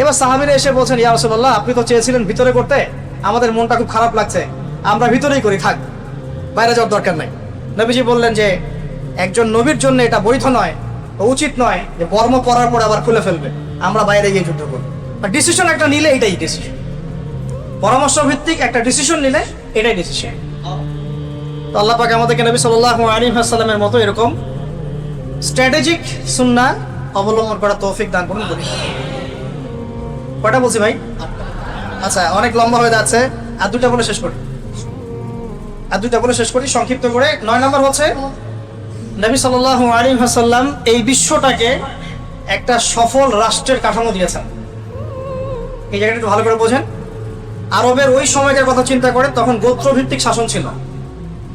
এবার সাহাবীরা এসে বলছেন, ইয়া রাসূলুল্লাহ আপনি তো চেয়েছিলেন ভিতরে করতে, আমাদের মনটা খুব খারাপ লাগছে, আমরা ভিতরেই করি, থাক, বাইরে যাওয়ার দরকার নাই। নবীজি বললেন যে একজন নবীর জন্য এটা বৈধ নয়, উচিত নয় যে বর্ম পরার পর আবার খুলে ফেলবে, আমরা বাইরে গিয়ে যুদ্ধ করব। ডিসিশন একটা নিলে এটাই ডিসিশন, পরামর্শ ভিত্তিক একটা ডিসিশন নিলে এটাই ডিসিশন। তো আল্লাহ পাক আমাদেরকে নবী সাল্লাল্লাহু আলাইহি ওয়াসাল্লামের মতো এরকম স্ট্র্যাটেজিক সুন্নাহ অবলম্বন করা তৌফিক দান করুন। কয়টা বলছি ভাই? আচ্ছা, অনেক লম্বা হয়ে যাচ্ছে, আর দুইটা বলে শেষ করি সংক্ষিপ্ত করে। 9 নম্বর হচ্ছে নবী সাল্লাল্লাহু আলাইহি ওয়াসাল্লাম এই বিশ্বটাকে একটা সফল রাষ্ট্রের কাঠামো দিয়েছেন। এই জায়গাটা একটু ভালো করে বোঝেন। আরবের ওই সময়কার কথা চিন্তা করেন, তখন গোত্রভিত্তিক শাসন ছিল।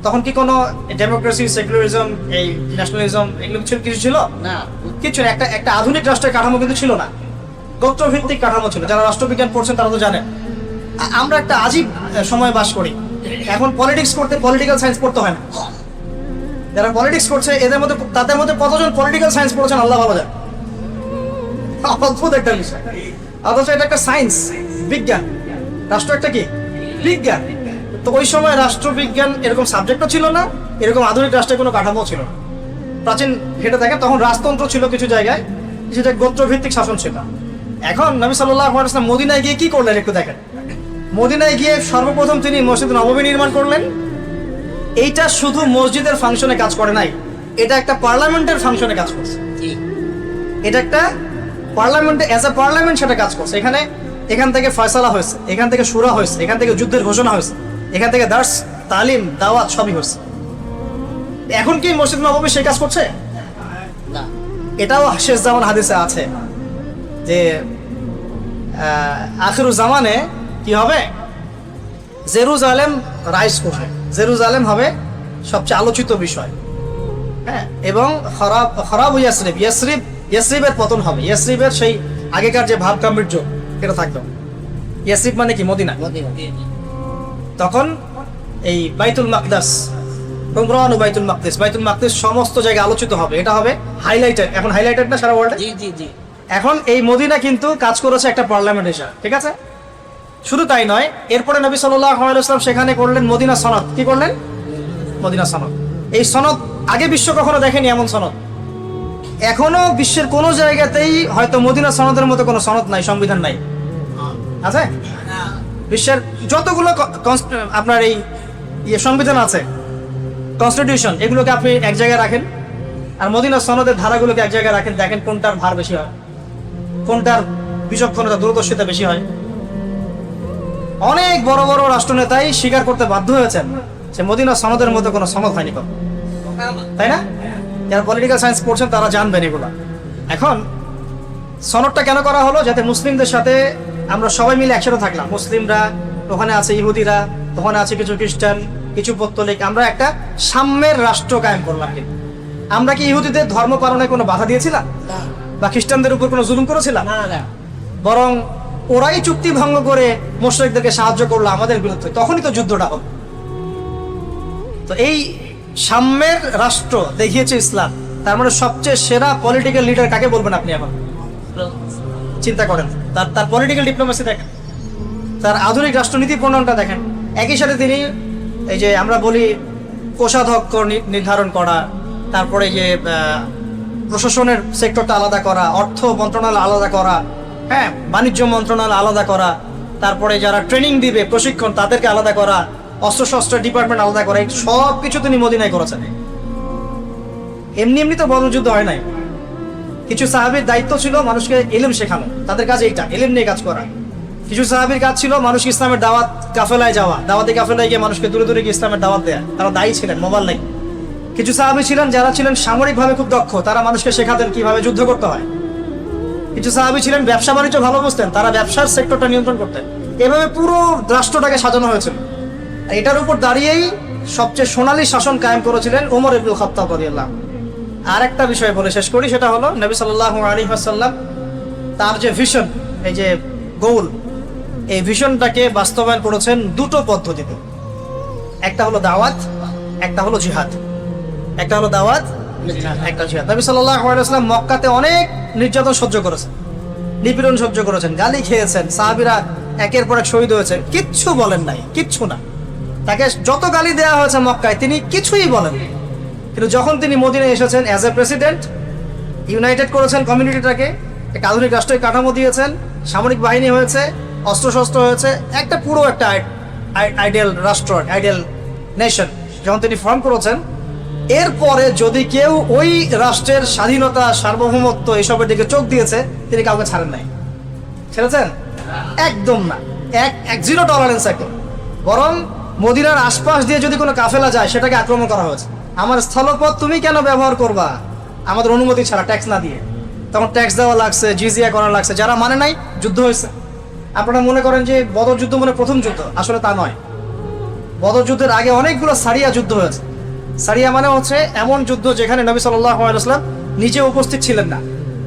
তখন কি কোনো ডেমোক্রেসি, সেকুলারিজম, এই ন্যাশনালিজম এগুলো কিছু ছিল না? কিছু না। একটা আধুনিক রাষ্ট্রের কাঠামো কিন্তু ছিল না, গোত্রভিত্তিক কাঠামো ছিল। যারা রাষ্ট্রবিজ্ঞান পড়ছেন তারা তো জানেন। আমরা একটা আজীব সময় বাস করি। এখন পলিটিক্স করতে পলিটিক্যাল সায়েন্স পড়তে হয় না। যারা পলিটিক্স করছে তাদের মধ্যে কতজন পলিটিক্যাল সায়েন্স পড়ছেন আল্লাহ ভালো জানে। অদ্ভুত একটা বিষয়, অথচ এটা একটা সায়েন্স, বিজ্ঞান। রাষ্ট্র একটা কি বিজ্ঞান। তো ওই সময় রাষ্ট্রবিজ্ঞান এরকম সাবজেক্টও ছিল না, এরকম আধুনিক রাষ্ট্রের কোনো কাঠামো ছিল না। প্রাচীন ঘেটে দেখেন, তখন রাজতন্ত্র ছিল কিছু জায়গায়, কিছু জায়গায় গোত্রভিত্তিক শাসন ছিল। এখন নবী সাল্লাল্লাহু আলাইহি ওয়াসাল্লাম মদিনায় গিয়ে কি করলেন একটু দেখেন। মদিনায় গিয়ে সর্বপ্রথম তিনি মসজিদ নববী নির্মাণ করলেন। এইটা শুধু মসজিদের ফাংশনে কাজ করে নাই, এটা একটা পার্লামেন্টের ফাংশনে কাজ করছে। এটা একটা পার্লামেন্টে, অ্যাজ এ পার্লামেন্ট সেটা কাজ করছে। এখান থেকে ফয়সালা হয়েছে, এখান থেকে শুরা হয়েছে, এখান থেকে যুদ্ধের ঘোষণা হয়েছে, এখান থেকে দার্স, তালিম, দাওয়াত সবই হয়েছে। এখন কি মসজিদ নববী সেই কাজ করছে না? এটাও শেষ জামান হাদিসে আছে যে আখিরুজ জামানে কি হবে, জেরুজালেম রাইজ করবে, জেরুজালেম হবে সবচেয়ে আলোচিত বিষয়। হ্যাঁ, এবং খরাব ইয়াসরিবের পতন হবে। ইয়াসরিবের সেই আগেকার যে ভাব গাম্ভীর্য এটা থাকবে। ইয়াসরিব মানে কি? মদিনা। তখন এই বাইতুল মাকদাস, উমরান ও বাইতুল মাকদিস, বাইতুল মাকদিস সমস্ত জায়গায় আলোচিত হবে। এটা হবে হাইলাইটেড, এখন হাইলাইটেড না সারা ওয়ার্ল্ডে। জি জি জি। এখন এই মদিনা কিন্তু কাজ করেছে একটা পার্লামেন্ট হিসাবে, ঠিক আছে? শুধু তাই নয়, এরপরে নবী সাল্লাল্লাহু আলাইহি ওয়াসাল্লাম সেখানে করলেন মদিনা সনদ। কি করলেন? মদিনা সনদ। এই সনদ আগে বিশ্ব কখনো দেখেনি এমন সনদ। এখনো বিশ্বের কোনো জায়গাতেই হয়তো মদিনা সনদের মতো কোনো সনদ নাই, সংবিধান নাই, আছে? বিশ্বের যতগুলো আপনার এই সংবিধান আছে, কনস্টিটিউশন, এগুলোকে আপনি এক জায়গায় রাখেন, আর মদিনা সনদের ধারাগুলোকে এক জায়গায় রাখেন, দেখেন কোনটার ভার বেশি হয়, কোনটার বিচক্ষণতা দূরদর্শিতা বেশি হয়। অনেক বড় বড় রাষ্ট্রনেতাই স্বীকার করতে বাধ্য হয়েছেন যে মদিনা সনদের মতো কোনো সনদ হয়নি কখনো, তাই না? যারা পলিটিক্যাল সায়েন্স পড়ছেন তারা জানবেন এগুলো। এখন সনদটা কেন করা হলো? যাতে মুসলিমদের সাথে আমরা সবাই মিলে একসাথে থাকলাম। মুসলিমরা, ওখানে আছে ইহুদিরা, ওখানে আছে কিছু খ্রিস্টান, কিছু পৌত্তলিক, আমরা একটা সাম্যের রাষ্ট্র কায়েম করলাম। কিন্তু আমরা কি ইহুদিদের ধর্ম পালনে কোনো বাধা দিয়েছিলাম বা খ্রিস্টানদের উপর কোনো জুলুম করেছিলাম? বরং ওরাই চুক্তি ভঙ্গ করে মুশরিকদেরকে সাহায্য করলো আমাদের বিরুদ্ধে, তখনই তো যুদ্ধটা হলো। তো এই সাম্যের রাষ্ট্র দেখিয়েছে ইসলাম। তার মানে সবচেয়ে সেরা পলিটিক্যাল লিডার কাকে বলবেন আপনি এখন? চিন্তা করেন, তার পলিটিক্যাল ডিপ্লোমেসি দেখেন, তার আধুনিক রাষ্ট্রনীতি প্রণয়নটা দেখেন। একই সাথে তিনি এই যে আমরা বলি কোষাধ্যক্ষ নির্ধারণ করা, তারপরে যে প্রশাসনের সেক্টরটা আলাদা করা, অর্থ মন্ত্রণালয় আলাদা করা, হ্যাঁ, বাণিজ্য মন্ত্রণালয় আলাদা করা, তারপরে যারা ট্রেনিং দিবে প্রশিক্ষণ তাদেরকে আলাদা করা, অস্ত্রশস্ত্র ডিপার্টমেন্ট আলাদা করা, এই সব কিছু তিনি মদিনায় করেছেন। এমনি এমনি তো বদর যুদ্ধ হয় নাই। কিছু সাহাবীর দায়িত্ব ছিল মানুষকে ইলম শেখানো, তাদের কাজ এইটা, ইলম নিয়ে কাজ করা। কিছু সাহাবীর কাজ ছিল মানুষ ইসলামের দাওয়াত কাফেলায় যাওয়া, দাওয়াতি কাফেলায় গিয়ে মানুষকে দূরে দূরে গিয়ে ইসলামের দাওয়াত দেয়া, তারা দায়ী ছিলেন, মোবাইল নাই। কিছু সাহাবী ছিলেন যারা ছিলেন সামরিকভাবে খুব দক্ষ, তারা মানুষকে শেখাতেন কিভাবে যুদ্ধ করতে হয়। কিছু সাহাবী ছিলেন ব্যবসা বাণিজ্য ভালো বুঝতেন, তারা ব্যবসার সেক্টরটা নিয়ন্ত্রণ করতেন। এভাবে পুরো রাষ্ট্রটাকে সাজানো হয়েছিল। এটার উপর দাঁড়িয়েই সবচেয়ে সোনালী শাসন কায়েম করেছিলেন ওমর ইবনুল খাত্তাব রাদিয়াল্লাহু আনহু। আর একটা বিষয় বলে শেষ করি, সেটা হলো নবী সাল্লাল্লাহু আলাইহি ওয়াসাল্লাম তার যে ভিশন, এই যে গোল, এই ভিশনটাকে বাস্তবায়ন করেছেন দুটো পদ্ধতিতে। একটা হলো দাওয়াত, একটা হলো জিহাদ। একটা হলো দাওয়াত, একটা জিহাদ। নবী সাল্লাল্লাহু আলাইহি ওয়াসাল্লাম মক্কাতে অনেক নির্যাতন সহ্য করেছেন, নিপীড়ন সহ্য করেছেন, গালি খেয়েছেন, সাহাবীরা একের পর এক শহীদ হয়েছেন, কিচ্ছু বলেন নাই, কিচ্ছু না। তাকে যত গালি দেওয়া হয়েছে মক্কায় তিনি কিছুই বলেন। কিন্তু যখন তিনি মদিনায় এসেছেন অ্যাজ এ প্রেসিডেন্ট, ইউনাইটেড করেছেন কমিউনিটিটাকে, একটা আধুনিক রাষ্ট্রের কাঠামো দিয়েছেন, সামরিক বাহিনী হয়েছে, অস্ত্রশস্ত্র হয়েছে, একটা পুরো একটা আইডিয়াল রাষ্ট্র, আইডিয়াল নেশন যখন তিনি ফর্ম করেছেন, এরপরে যদি কেউ ওই রাষ্ট্রের স্বাধীনতা, সার্বভৌমত্ব এসবের দিকে চোখ দিয়েছে, তিনি কাউকে ছাড়েন নাই। ছেড়েছেন? একদম না, এক জিরো টলারেন্স একদম। বরং মদিনার আশপাশ দিয়ে যদি কোনো কাফেলা যায় সেটাকে আক্রমণ করা হয়েছে। আমার স্থলপথ তুমি কেন ব্যবহার করবা আমাদের অনুমতি ছাড়া, ট্যাক্স না দিয়ে? তখন ট্যাক্স দেওয়া লাগছে, জিজিয়া করা লাগছে। যারা মানে নাই, যুদ্ধ হয়েছে। আপনারা মনে করেন যে বদর যুদ্ধ মানে প্রথম যুদ্ধ, আসলে তা নয়। বদর যুদ্ধের আগে অনেকগুলো সারিয়া যুদ্ধ হয়েছে। সারিয়া মানে হচ্ছে এমন যুদ্ধ যেখানে নবী সাল্লাল্লাহু আলাইহি ওয়াসাল্লাম নিজে উপস্থিত ছিলেন না,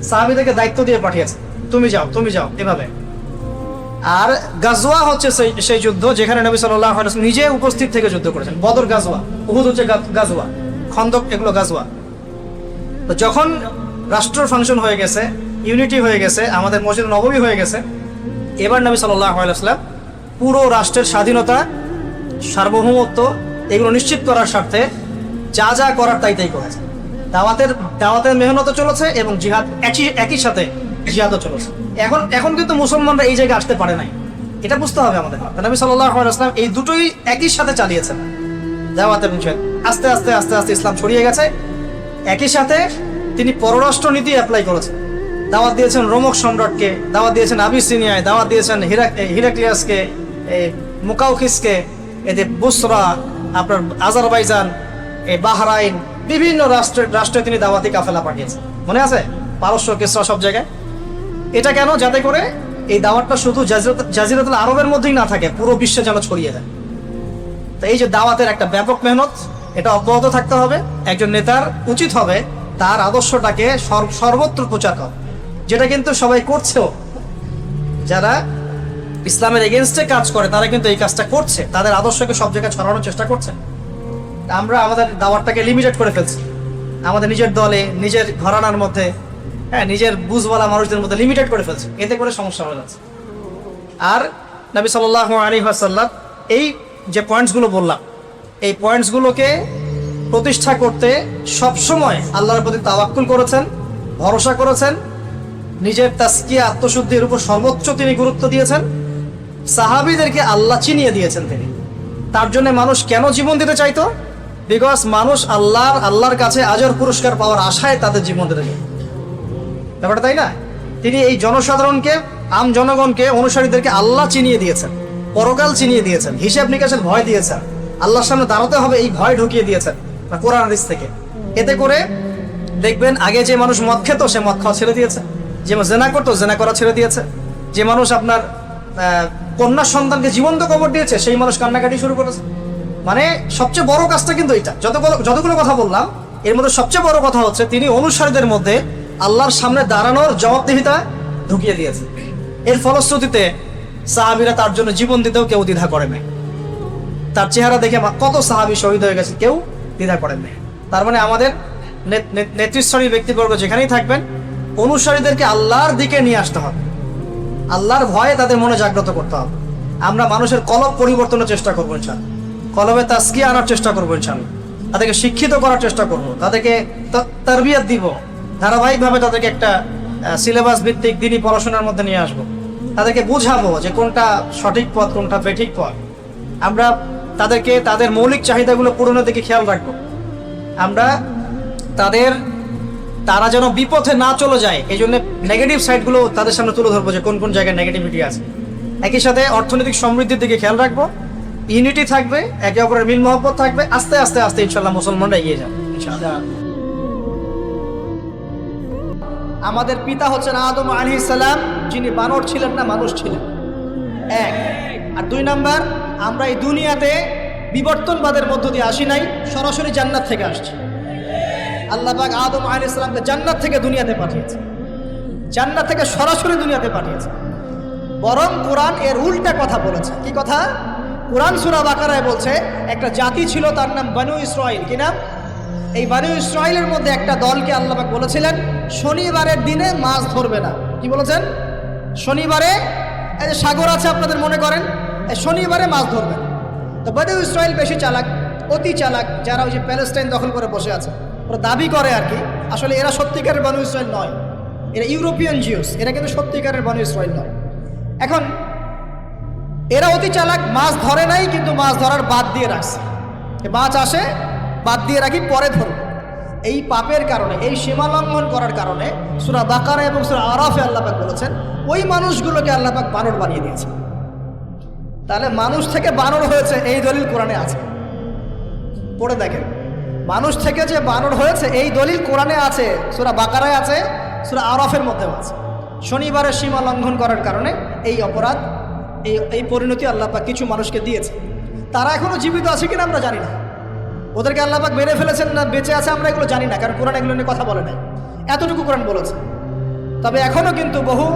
সাহাবীদেরকে দায়িত্ব দিয়ে পাঠিয়েছে, তুমি যাও, তুমি যাও, এভাবে। আর গাজওয়া হচ্ছে সেই যুদ্ধ যেখানে নবী সাল্লাল্লাহু আলাইহি ওয়াসাল্লাম নিজে উপস্থিত থেকে যুদ্ধ করেছেন। বদর গাজওয়া, উহুদ হচ্ছে গাজওয়া, খন্দক এগুলো গাজওয়া। তো যখন রাষ্ট্র ফাংশন হয়ে গেছে, ইউনিটি হয়ে গেছে, আমাদের মসজিদ নববী হয়ে গেছে, এবার নবী সাল্লাল্লাহু আলাইহি ওয়াসাল্লাম পুরো রাষ্ট্রের স্বাধীনতা, সার্বভৌমত্ব এগুলো নিশ্চিত করার স্বার্থে যা যা করার তাই করেছে। দাওয়াতের মেহনত চলেছে এবং জিহাদ একই সাথে জিহাদও চলেছে। এখন কিন্তু মুসলমানরা এই জায়গায় আসতে পারে নাই, এটা বুঝতে হবে আমাদের। নবী সাল্লাল্লাহু আলাইহি ওয়াসাল্লাম এই দুটোই একই সাথে চালিয়েছেন, দাওয়াত এবং জিহাদ। আস্তে আস্তে আস্তে আস্তে ইসলাম ছড়িয়ে গেছে। একই সাথে তিনি পররাষ্ট্র নীতি অ্যাপ্লাই করেছেন। দাওয়াত দিয়েছেন রোমক সম্রাটকে, দাওয়াত দিয়েছেন আবিসিনিয়ায়, দাওয়াত দিয়েছেন হিরাক্লিয়াসকে, মুকাউকিসকে, এদের বুসরা, আপনার আজারবাইজান, বাহরাইন, বিভিন্ন রাষ্ট্রে তিনি দাওয়াতি কাফেলা পাঠিয়েছেন। মনে আছে? পারস্য, কিসরা, সব জায়গায়। এটা কেন? যাতে করে এই দাওয়াতটা শুধু জাজিরাতুল আরবের মধ্যেই না থাকে, পুরো বিশ্বে যেন ছড়িয়ে যায়। তো এই যে দাওয়াতের একটা ব্যাপক মেহনত, এটা অব্যাহত থাকতে হবে। একজন নেতার উচিত হবে তার আদর্শটাকে সর্বত্র প্রচার করা, যেটা কিন্তু সবাই করছেও। যারা ইসলামের এগেনস্টে কাজ করে, তারা কিন্তু এই কাজটা করছে, তাদের আদর্শকে সব জায়গায় ছড়ানোর চেষ্টা করছে। আমরা আমাদের দাওয়াতটাকে লিমিটেড করে ফেলছি, আমাদের নিজের দলে, নিজের ঘরানার মধ্যে, হ্যাঁ, নিজের বুঝওয়ালা মানুষদের মধ্যে লিমিটেড করে ফেলছে, এতে করে সমস্যা হয়ে যাচ্ছে। আর নবী সাল্লাল্লাহু আলাইহি ওয়াসাল্লাম এই যে পয়েন্টসগুলো বললাম, এই পয়েন্টসগুলোকে প্রতিষ্ঠা করতে সবসময় আল্লাহর প্রতি তাওয়াক্কুল করেছেন, ভরসা করেছেন, নিজের তাসকিয়া আত্মশুদ্ধির উপর সর্বোচ্চ তিনি গুরুত্ব দিয়েছেন। সাহাবীদেরকে আল্লাহ চিনিয়ে দিয়েছেন তিনি। তার জন্য মানুষ কেন জীবন দিতে চাইতো? বিকজ মানুষ আল্লাহর কাছে আজর পুরস্কার পাওয়ার আশায় তাদের জীবন দিতে চায়, ব্যাপারটা তাই না? তিনি এই জনসাধারণকে, আম জনগণকে, অনুসারীদেরকে আল্লাহ চিনিয়ে দিয়েছেন, পরকাল চিনিয়ে দিয়েছেন, হিসাব নিকাশের ভয় দিয়েছেন, আল্লাহর সামনে দাঁড়াতে হবে এই ভয় ঢুকিয়ে দিয়েছেন কোরআন হাদিস থেকে। এতে করে দেখবেন আগে যে মানুষ মদ খেত সে মদ খাওয়া ছেড়ে দিয়েছে, যে জেনা করতো জেনা করা ছেড়ে দিয়েছে, যে মানুষ আপনার কন্যা সন্তানকে জীবন্ত কবর দিয়েছে সেই মানুষ কান্নাকাটি শুরু করেছে। মানে সবচেয়ে বড় কাজটা কিন্তু এটা। যতগুলো কথা বললাম এর মধ্যে সবচেয়ে বড় কথা হচ্ছে তিনি অনুসারীদের মধ্যে আল্লাহর সামনে দাঁড়ানোর জবাবদিহিতা ঢুকিয়ে দিয়েছে। এর ফলশ্রুতিতে সাহাবীরা তার জন্য জীবন দিতেও কেউ দ্বিধা করে নাই। তার চেহারা দেখে কত সাহাবী শহীদ হয়ে গেছে, কেউ দ্বিধা করেন নাই। তার মানে আমাদের নেতৃস্থানীয় ব্যক্তিবর্গ যেখানেই থাকবেন, অনুসারীদেরকে আল্লাহর দিকে নিয়ে আসতে হবে, আল্লাহর ভয়ে তাদের মনে জাগ্রত করতে হবে। আমরা মানুষের কলব পরিবর্তনের চেষ্টা করবো ইনশাআল্লাহ, কলবে তাসকিয়া আনার চেষ্টা করবো ইনশাআল্লাহ, তাদেরকে শিক্ষিত করার চেষ্টা করবো, তাদেরকে তারবিয়াত দিব, ধারাবাহিকভাবে তাদেরকে একটা সিলেবাস ভিত্তিক দিনই পড়াশোনার মধ্যে নিয়ে আসবো, তাদেরকে বুঝাবো যে কোনটা সঠিক পথ কোনটা বেঠিক পথ। আমরা তাদেরকে তাদের মৌলিক চাহিদাগুলো পূরণের দিকে খেয়াল রাখবো। আমরা তারা যেন বিপথে না চলে যায় এই জন্য নেগেটিভ সাইডগুলো তাদের সামনে তুলে ধরবো যে কোন কোন জায়গায় নেগেটিভিটি আছে। একই সাথে অর্থনৈতিক সমৃদ্ধির দিকে খেয়াল রাখবো, ইউনিটি থাকবে, একে অপরের মিল মহব্বত থাকবে, আস্তে আস্তে আস্তে ইনশাল্লাহ মুসলমানরা এগিয়ে যাবে ইনশাআল্লাহ। আমাদের পিতা হচ্ছেন আদম আলাইহিস সালাম, যিনি বানর ছিলেন না, মানুষ ছিলেন, এক। আর দুই নাম্বার, আমরা এই দুনিয়াতে বিবর্তনবাদের মধ্য দিয়ে আসি নাই, সরাসরি জান্নাত থেকে আসছি। আল্লাহ পাক আদম আলাইহিস সালামকে জান্নাত থেকে দুনিয়াতে পাঠিয়েছে, জান্নাত থেকে সরাসরি দুনিয়াতে পাঠিয়েছে। বরং কোরআন এর উল্টা কথা বলেছে। কি কথা? কোরআন সূরা বাকারায় বলছে একটা জাতি ছিল, তার নাম বনু ইসরাইল। কি নাম? এই বনু ইসরাইলের মধ্যে একটা দলকে আল্লাহ পাক বলেছিলেন শনিবারের দিনে মাছ ধরবে না। কি বলেছেন? শনিবারে, এই যে সাগর আছে আপনাদের মনে করেন, এই শনিবারে মাছ ধরবে না। তো বনু ইসরাইল বেশি চালাক, অতি চালাক, যারা ওই যে প্যালেস্টাইন দখল করে বসে আছে, ওরা দাবি করে আর কি, আসলে এরা সত্যিকারের বনু ইসরাইল নয়, এরা ইউরোপিয়ান জিউস, এরা কিন্তু সত্যিকারের বনু ইসরাইল নয়। এখন এরা অতি চালাক, মাছ ধরে নাই, কিন্তু মাছ ধরার বাদ দিয়ে রাখছে, মাছ আসে বাদ দিয়ে রাখি, পরে ধরব। এই পাপের কারণে, এই সীমা লঙ্ঘন করার কারণে সূরা বাকারা এবং সূরা আরাফে আল্লাহ পাক বলেছেন ওই মানুষগুলোকে আল্লাহ পাক বানর বানিয়ে দিয়েছে। তাহলে মানুষ থেকে বানর হয়েছে এই দলিল কোরআনে আছে, পড়ে দেখেন। মানুষ থেকে যে বানর হয়েছে এই দলিল কোরআনে আছে, সূরা বাকারায় আছে, সূরা আরাফের মধ্যেও আছে। শনিবারের সীমা লঙ্ঘন করার কারণে এই অপরাধ, এই পরিণতি আল্লাহ পাক কিছু মানুষকে দিয়েছে। তারা এখনো জীবিত আছে কিনা আমরা জানি না, ওদেরকে আল্লাহ পাক মেরে ফেলেছেন না বেঁচে আছে আমরা এগুলো জানি না, কারণ কোরআন এগুলো নিয়ে কথা বলে নাই, এতটুকু কোরআন বলেছে। তবে এখনো কিন্তু বহু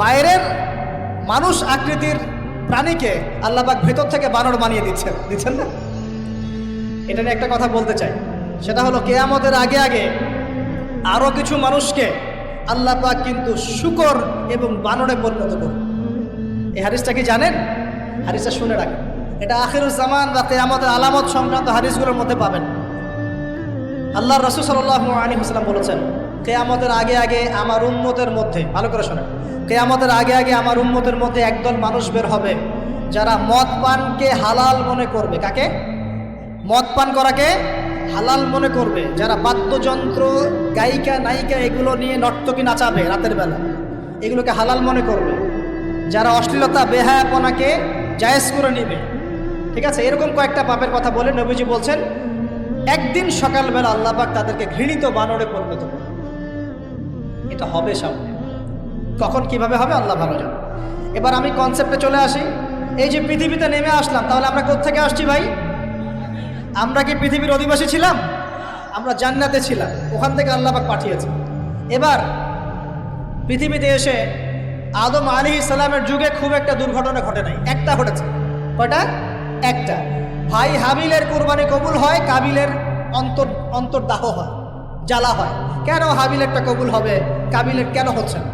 বাইরের মানুষ আকৃতির প্রাণীকে আল্লাহ পাক ভেতর থেকে বানর বানিয়ে দিচ্ছেন না। এটা নিয়ে একটা কথা বলতে চাই, সেটা হলো কিয়ামতের আগে আগে আরো কিছু মানুষকে আল্লাহ পাক কিন্তু শূকর এবং বানরে পরিণত করবে। এই হাদিসটা কি জানেন? হাদিসটা শুনে রাখেন, এটা আখিরুজ জামান বা কিয়ামতের আলামত সংক্রান্ত হাদিসগুলোর মধ্যে পাবেন। আল্লাহর রাসূল সাল্লাল্লাহু আলাইহি ওয়াসাল্লাম বলেছেন কিয়ামতের আগে আগে আমার উম্মতের মধ্যে, ভালো করে শোনেন, কিয়ামতের আগে আগে আমার উম্মতের মধ্যে একদল মানুষ বের হবে যারা মদ পানকে হালাল মনে করবে। কাকে? মদ পান করাকে হালাল মনে করবে, যারা বাদ্যযন্ত্র, গায়িকা, নায়িকা এগুলো নিয়ে নর্তকী নাচাবে রাতের বেলা, এগুলোকে হালাল মনে করবে, যারা অশ্লীলতা, বেহায়াপনাকে জায়েজ করে নেবে। ঠিক আছে, এরকম কয়েকটা পাপের কথা বলে নবীজি বলছেন একদিন সকালবেলা আল্লাহ পাক তাদেরকে ঘৃণিত বানরে পরিণত করবে। এটা হবে সামনে, কখন কিভাবে হবে আল্লাহ ভালো জানে। এবার আমি কনসেপ্টে চলে আসি। এই যে পৃথিবীতে নেমে আসলাম, তাহলে আমরা কোত্থেকে আসছি ভাই? আমরা কি পৃথিবীর অধিবাসী ছিলাম? আমরা জান্নাতে ছিলাম, ওখান থেকে আল্লাহ পাক পাঠিয়েছে। এবার পৃথিবীতে এসে আদম আলাইহিস সালামের যুগে খুব একটা দুর্ঘটনা ঘটে নাই, একটা ঘটেছে। কয়টা? একটা। ভাই হাবিলের কুরবানি কবুল হয়, কাবিলের অন্তর্দাহ হয়, জ্বালা হয়। কেন হাবিলেরটা কবুল হবে, কাবিলের কেন হচ্ছে না?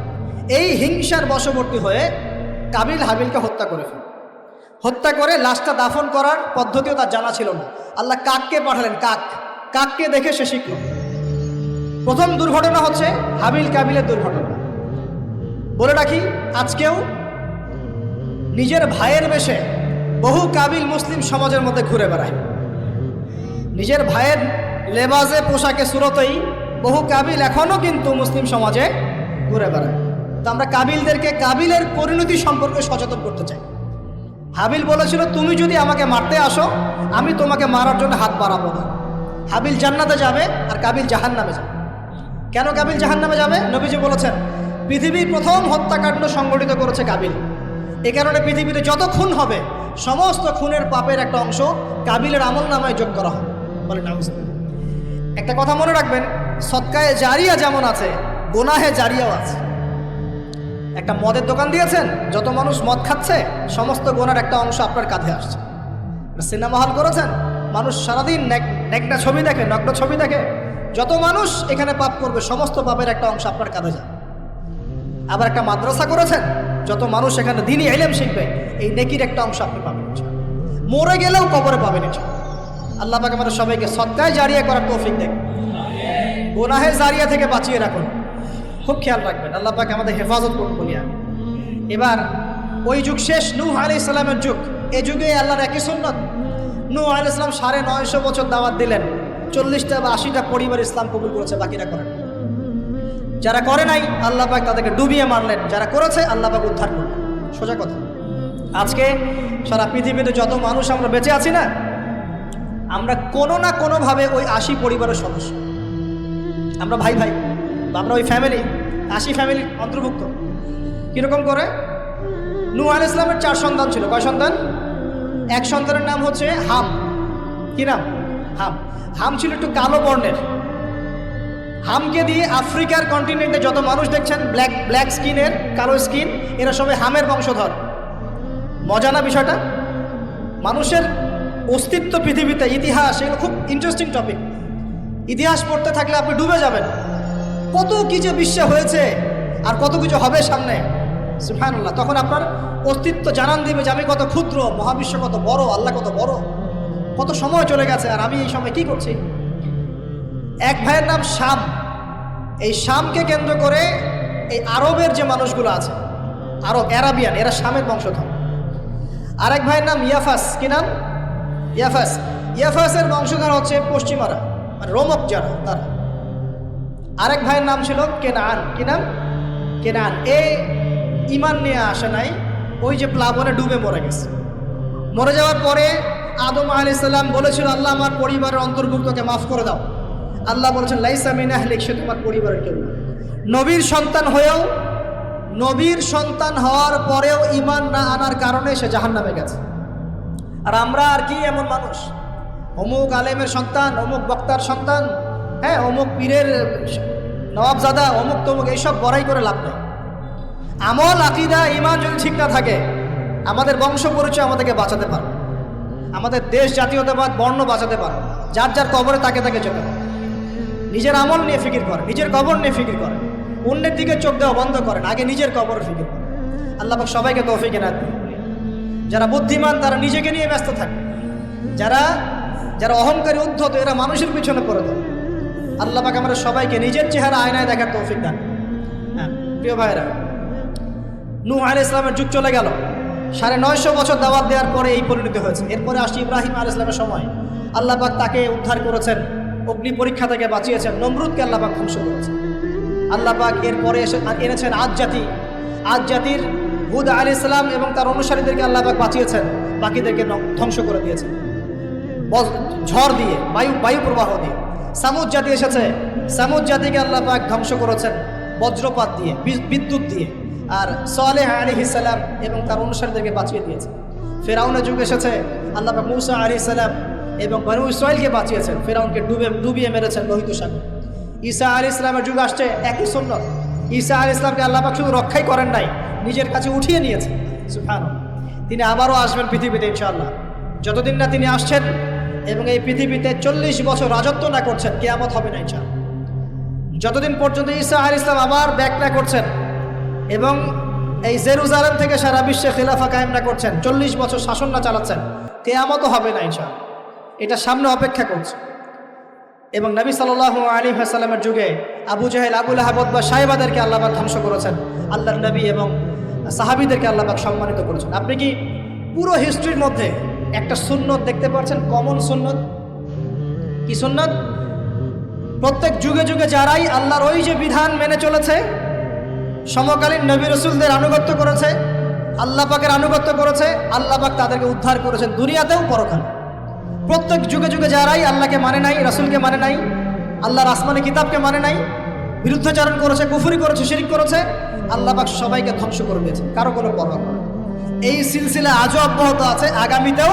এই হিংসার বশবর্তী হয়ে কাবিল হাবিলকে হত্যা করে ফেলে। হত্যা করে লাশটা দাফন করার পদ্ধতিও তার জানা ছিল না। আল্লাহ কাককে পাঠালেন, কাককে দেখে সে শিখল। প্রথম দুর্ঘটনা হচ্ছে হাবিল কাবিলের দুর্ঘটনা। বলে রাখি, আজকেও নিজের ভাইয়ের বেশে বহু কাবিল মুসলিম সমাজের মধ্যে ঘুরে বেড়ায়। নিজের ভাইয়ের লেবাসে পোশাকে সুরতেই বহু কাবিল এখনও কিন্তু মুসলিম সমাজে ঘুরে বেড়ায়। তো আমরা কাবিলদেরকে কাবিলের পরিণতি সম্পর্কে সচেতন করতে চাই। হাবিল বলেছিল, তুমি যদি আমাকে মারতে আসো, আমি তোমাকে মারার জন্য হাত বাড়াবো না। হাবিল জান্নাতে যাবে আর কাবিল জাহান্নামে যাবে। কেন কাবিল জাহান্নামে যাবে? নবীজি বলেছেন, পৃথিবীর প্রথম হত্যাকাণ্ড সংগঠিত করেছে কাবিল। এ কারণে পৃথিবীতে যত খুন হবে, সমস্ত খুনের পাপের একটা অংশ কাবিলের আমল নামায় যোগ করা হবে। বলে নাউজুবিল্লাহ। একটা কথা মনে রাখবেন, সদকায়ে জারিয়া যেমন আছে, গুনাহে জারিয়াও আছে। একটা মদের দোকান দিয়েছেন, যত মানুষ মদ খাচ্ছে, সমস্ত গোনার একটা অংশ আপনার কাঁধে আসছে। সিনেমা হল করেছেন, মানুষ সারাদিন নেকটা ছবি দেখে, নগ্ন ছবি দেখে, যত মানুষ এখানে পাপ করবে, সমস্ত পাপের একটা অংশ আপনার কাঁধে যায়। আবার একটা মাদ্রাসা করেছেন, যত মানুষ এখানে দ্বীনি ইলম শিখবে, এই নেকির একটা অংশ আপনি পাবেন। মরে গেলেও কবরে পাবেন। আল্লাহ পাক আমাদের সবাইকে সদকায়ে জারিয়া করার তৌফিক দেন, গুনাহে জারিয়া থেকে বাঁচিয়ে রাখুন। খুব খেয়াল রাখবেন, আল্লাহ পাক আমাদের হেফাজত করুন বলি আমি। এবার ওই যুগ শেষ, নূহ আলাইহিস সালামের যুগ। এই যুগে আল্লাহর একই সুন্নত। নূহ আলাইহিস সালাম 950 বছর দাওয়াত দিলেন, 40টা বা 80টা পরিবার ইসলাম কবুল করেছে, বাকিরা করেন। যারা করে নাই আল্লাহ পাক তাদেরকে ডুবিয়ে মারলেন, যারা করেছে আল্লাহ পাক উদ্ধার করলেন। সোজা কথা। আজকে সারা পৃথিবীতে যত মানুষ আমরা বেঁচে আছি না, আমরা কোনো না কোনোভাবে ওই 80 পরিবারের সদস্য। আমরা ভাই ভাই, আমরা ওই ফ্যামিলি, 80 ফ্যামিলির অন্তর্ভুক্ত। কীরকম করে? নূহ আলাইহিস সালামের 4 সন্তান ছিল। কয় সন্তান? এক সন্তানের নাম হচ্ছে হাম। কি নাম? হাম। হাম ছিল একটু কালো বর্ণের। হামকে দিয়ে আফ্রিকার কন্টিনেন্টে যত মানুষ দেখছেন ব্ল্যাক স্কিনের, কালো স্কিন, এরা সবাই হামের বংশধর। মজা না বিষয়টা? মানুষের অস্তিত্ব পৃথিবীতে, ইতিহাস, এগুলো খুব ইন্টারেস্টিং টপিক। ইতিহাস পড়তে থাকলে আপনি ডুবে যাবেন। কত কি যে বিশ্বে হয়েছে আর কত কিছু হবে সামনে, সুবহানাল্লাহ। তখন আপনার অস্তিত্ব জানান দিবে যে আমি কত ক্ষুদ্র, মহাবিশ্ব কত বড়, আল্লাহ কত বড়, কত সময় চলে গেছে আর আমি এই সময় কি করছি। এক ভাইয়ের নাম শাম। এই শামকে কেন্দ্র করে এই আরবের যে মানুষগুলো আছে, আরব, অ্যারাবিয়ান, এরা শামের বংশধর। আরেক ভাইয়ের নাম ইয়াফাস। কি নাম? ইয়াফাস। ইয়াফাসের বংশধর হচ্ছে পশ্চিমারা, মানে রোমক যারা, তারা। আরেক ভাইয়ের নাম ছিল কেনান। কি নাম? কেনান। ইমান নিয়ে আসে নাই, ওই যে প্লাবনে ডুবে মরে গেছে। মরে যাওয়ার পরে আদম আলাইহিস সালাম বলেছিল, আল্লাহ আমার পরিবারের অন্তর্ভুক্তকে মাফ করে দাও। আল্লাহ বলেছেন, লাইসা মিন আহলিক, সে তোমার পরিবারের কেউ না। নবীর সন্তান হয়েও, নবীর সন্তান হওয়ার পরেও ইমান না আনার কারণে সে জাহান্নামে গেছে। আর আমরা আর কি এমন মানুষ, অমুক আলেমের সন্তান, অমুক বক্তার সন্তান, হ্যাঁ, অমুক পীরের নবাবজাদা, অমুক তমুক, এইসব বড়াই করে লাভ নেই। আমল, আকীদা, ঈমান যদি ঠিক না থাকে, আমাদের বংশ পরিচয় আমাদেরকে বাঁচাতে পারে, আমাদের দেশ, জাতীয়তাবাদ, বর্ণ বাঁচাতে পারে। যার যার কবরে তাকে তাকে যেতে হবে। নিজের আমল নিয়ে ফিকির করে, নিজের কবর নিয়ে ফিকির করে, অন্যের দিকে চোখ দেওয়া বন্ধ করেন, আগে নিজের কবর ফিকির করেন। আল্লাহ পাক সবাইকে তৌফিক এনায়েত করুন। যারা বুদ্ধিমান তারা নিজেকে নিয়ে ব্যস্ত থাকে, যারা অহংকারী, উদ্ধত, এরা মানুষের পিছনে পড়ে দেয়। আল্লাহ পাক আমরা সবাইকে নিজের চেহারা আয়নায় দেখার তৌফিক দান। হ্যাঁ প্রিয় ভাইরা, নূহ আলাইহিস সালামের যুগ চলে গেল, 950 বছর দাওয়াত দেওয়ার পরে এই পরিণতি হয়েছে। এরপরে আসছে ইব্রাহিম আলাইহিস সালামের সময়। আল্লাহ পাক তাকে উদ্ধার করেছেন, অগ্নি পরীক্ষা থেকে বাঁচিয়েছেন, নমরুদকে আল্লাহ পাক ধ্বংস করেছেন। আল্লাহ পাক এরপরে এনেছেন আদ জাতি। আদ জাতির হুদ আলাইহিস সালাম এবং তার অনুসারীদেরকে আল্লাহ পাক বাঁচিয়েছেন, বাকিদেরকে ধ্বংস করে দিয়েছেন ঝড় দিয়ে, বায়ু প্রবাহ দিয়ে। সামুদ জাতি এসেছে, সামুদ জাতিকে আল্লাহ পাক ধ্বংস করেছেন বজ্রপাত দিয়ে, বিদ্যুৎ দিয়ে। আর সালেহ আলাইহিস সালাম এবং তার অনুসারীদেরকে বাঁচিয়ে দিয়েছে। ফেরাউনের যুগ এসেছে, আল্লাহ পাক মূসা আলাইহিস সালাম এবং বনু ইসরাঈলকে বাঁচিয়েছেন, ফেরাউনকে ডুবিয়ে মেরেছেন লোহিত সাগরে। ঈসা আলাইহিস সালামের যুগ আসছে, একই সুন্নাত। ঈসা আলাইহিস সালামকে আল্লাহ পাক শুধু রক্ষাই করেন নাই, নিজের কাছে উঠিয়ে নিয়েছে। সুবহানাল্লাহ। তিনি আবারও আসবেন পৃথিবীতে ইনশাআল্লাহ। যতদিন না তিনি আসছেন এবং এই পৃথিবীতে 40 বছর রাজত্ব না করছেন, কিয়ামত হবে না ইনশাআল্লাহ। যতদিন পর্যন্ত ঈসা আলাইহিস সালাম আবার ব্যাক না করছেন এবং এই জেরুজালেম থেকে সারা বিশ্বে খিলাফা কায়েম না করছেন, 40 বছর শাসন না চালাচ্ছেন, কিয়ামতও হবে না ইনশাআল্লাহ। এটা সামনে অপেক্ষা করছে। এবং নবী সাল্লাল্লাহু আলাইহি ওয়াসাল্লামের যুগে আবু জাহেল, আবু লাহাব বা সাহেবাদেরকে আল্লাহ পাক ধ্বংস করেছেন, আল্লাহর নবী এবং সাহাবীদেরকে আল্লাহ পাক সম্মানিত করেছেন। আপনি কি পুরো হিস্ট্রির মধ্যে একটা সুন্নত দেখতে পাচ্ছেন, কমন সুন্নত? কি সুন্নত? প্রত্যেক যুগে যুগে যারাই আল্লাহর ওই যে বিধান মেনে চলেছে, সমকালীন নবী রাসূলদের আনুগত্য করেছে, আল্লাহ পাকের আনুগত্য করেছে, আল্লাহ পাক তাদেরকে উদ্ধার করেছেন দুনিয়াতেও পরকালে। প্রত্যেক যুগে যুগে যারাই আল্লাহকে মানে নাই, রাসূলকে মানে নাই, আল্লাহর আসমানি কিতাবকে মানে নাই, বিরুদ্ধাচরণ করেছে, কুফরি করেছে, শিরক করেছে, আল্লাহ পাক সবাইকে ধ্বংস করে দিয়েছে, কারো কোনো পরোয়া করে না। এই সিলসিলা আজও অব্যাহত আছে, আগামীতেও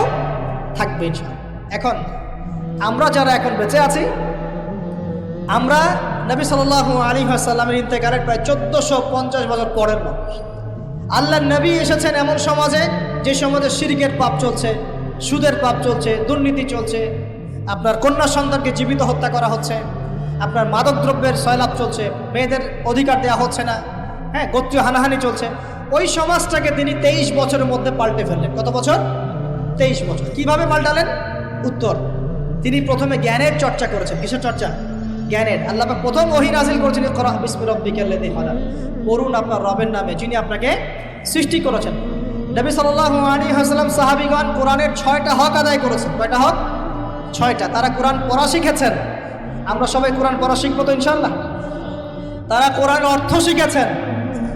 থাকবে ইনশাআল্লাহ। এখন আমরা যারা এখন বেঁচে আছি, আমরা নবী সাল্লাল্লাহু আলাইহি ওয়াসাল্লামের ইন্তেকালের প্রায় 1450 বছর পরের মানুষ। আল্লাহর নবী এসেছেন এমন সমাজে, যে সমাজে শিরকের পাপ চলছে, সুদের পাপ চলছে, দুর্নীতি চলছে, আপনার কন্যা সন্তানকে জীবিত হত্যা করা হচ্ছে, আপনার মাদকদ্রব্যের সয়লাভ চলছে, মেয়েদের অধিকার দেওয়া হচ্ছে না, হ্যাঁ, গোত্রীয় হানাহানি চলছে। ওই সমাজটাকে তিনি 23 বছরের মধ্যে পাল্টে ফেললেন। কত বছর? 23 বছর। কিভাবে পাল্টালেন? উত্তর, তিনি প্রথমে জ্ঞানের চর্চা করেছেন। কিসের চর্চা? জ্ঞানের। আল্লাহ পাক প্রথম ওহী নাযিল করেছেন, ইকরা বিসমি রাব্বিকাল্লাযী খালাক, পড়ুন আপনার রবের নামে যিনি আপনাকে সৃষ্টি করেছেন। নবী সাল্লাল্লাহু আলাইহি ওয়াসাল্লাম সাহাবীগণ কোরআনের 6টা হক আদায় করেছেন। কয়টা হক? 6টা। তারা কোরআন পড়া শিখেছেন। আমরা সবাই কোরআন পড়া শিখবো তো ইনশাআল্লাহ। তারা কোরআনের অর্থ শিখেছেন।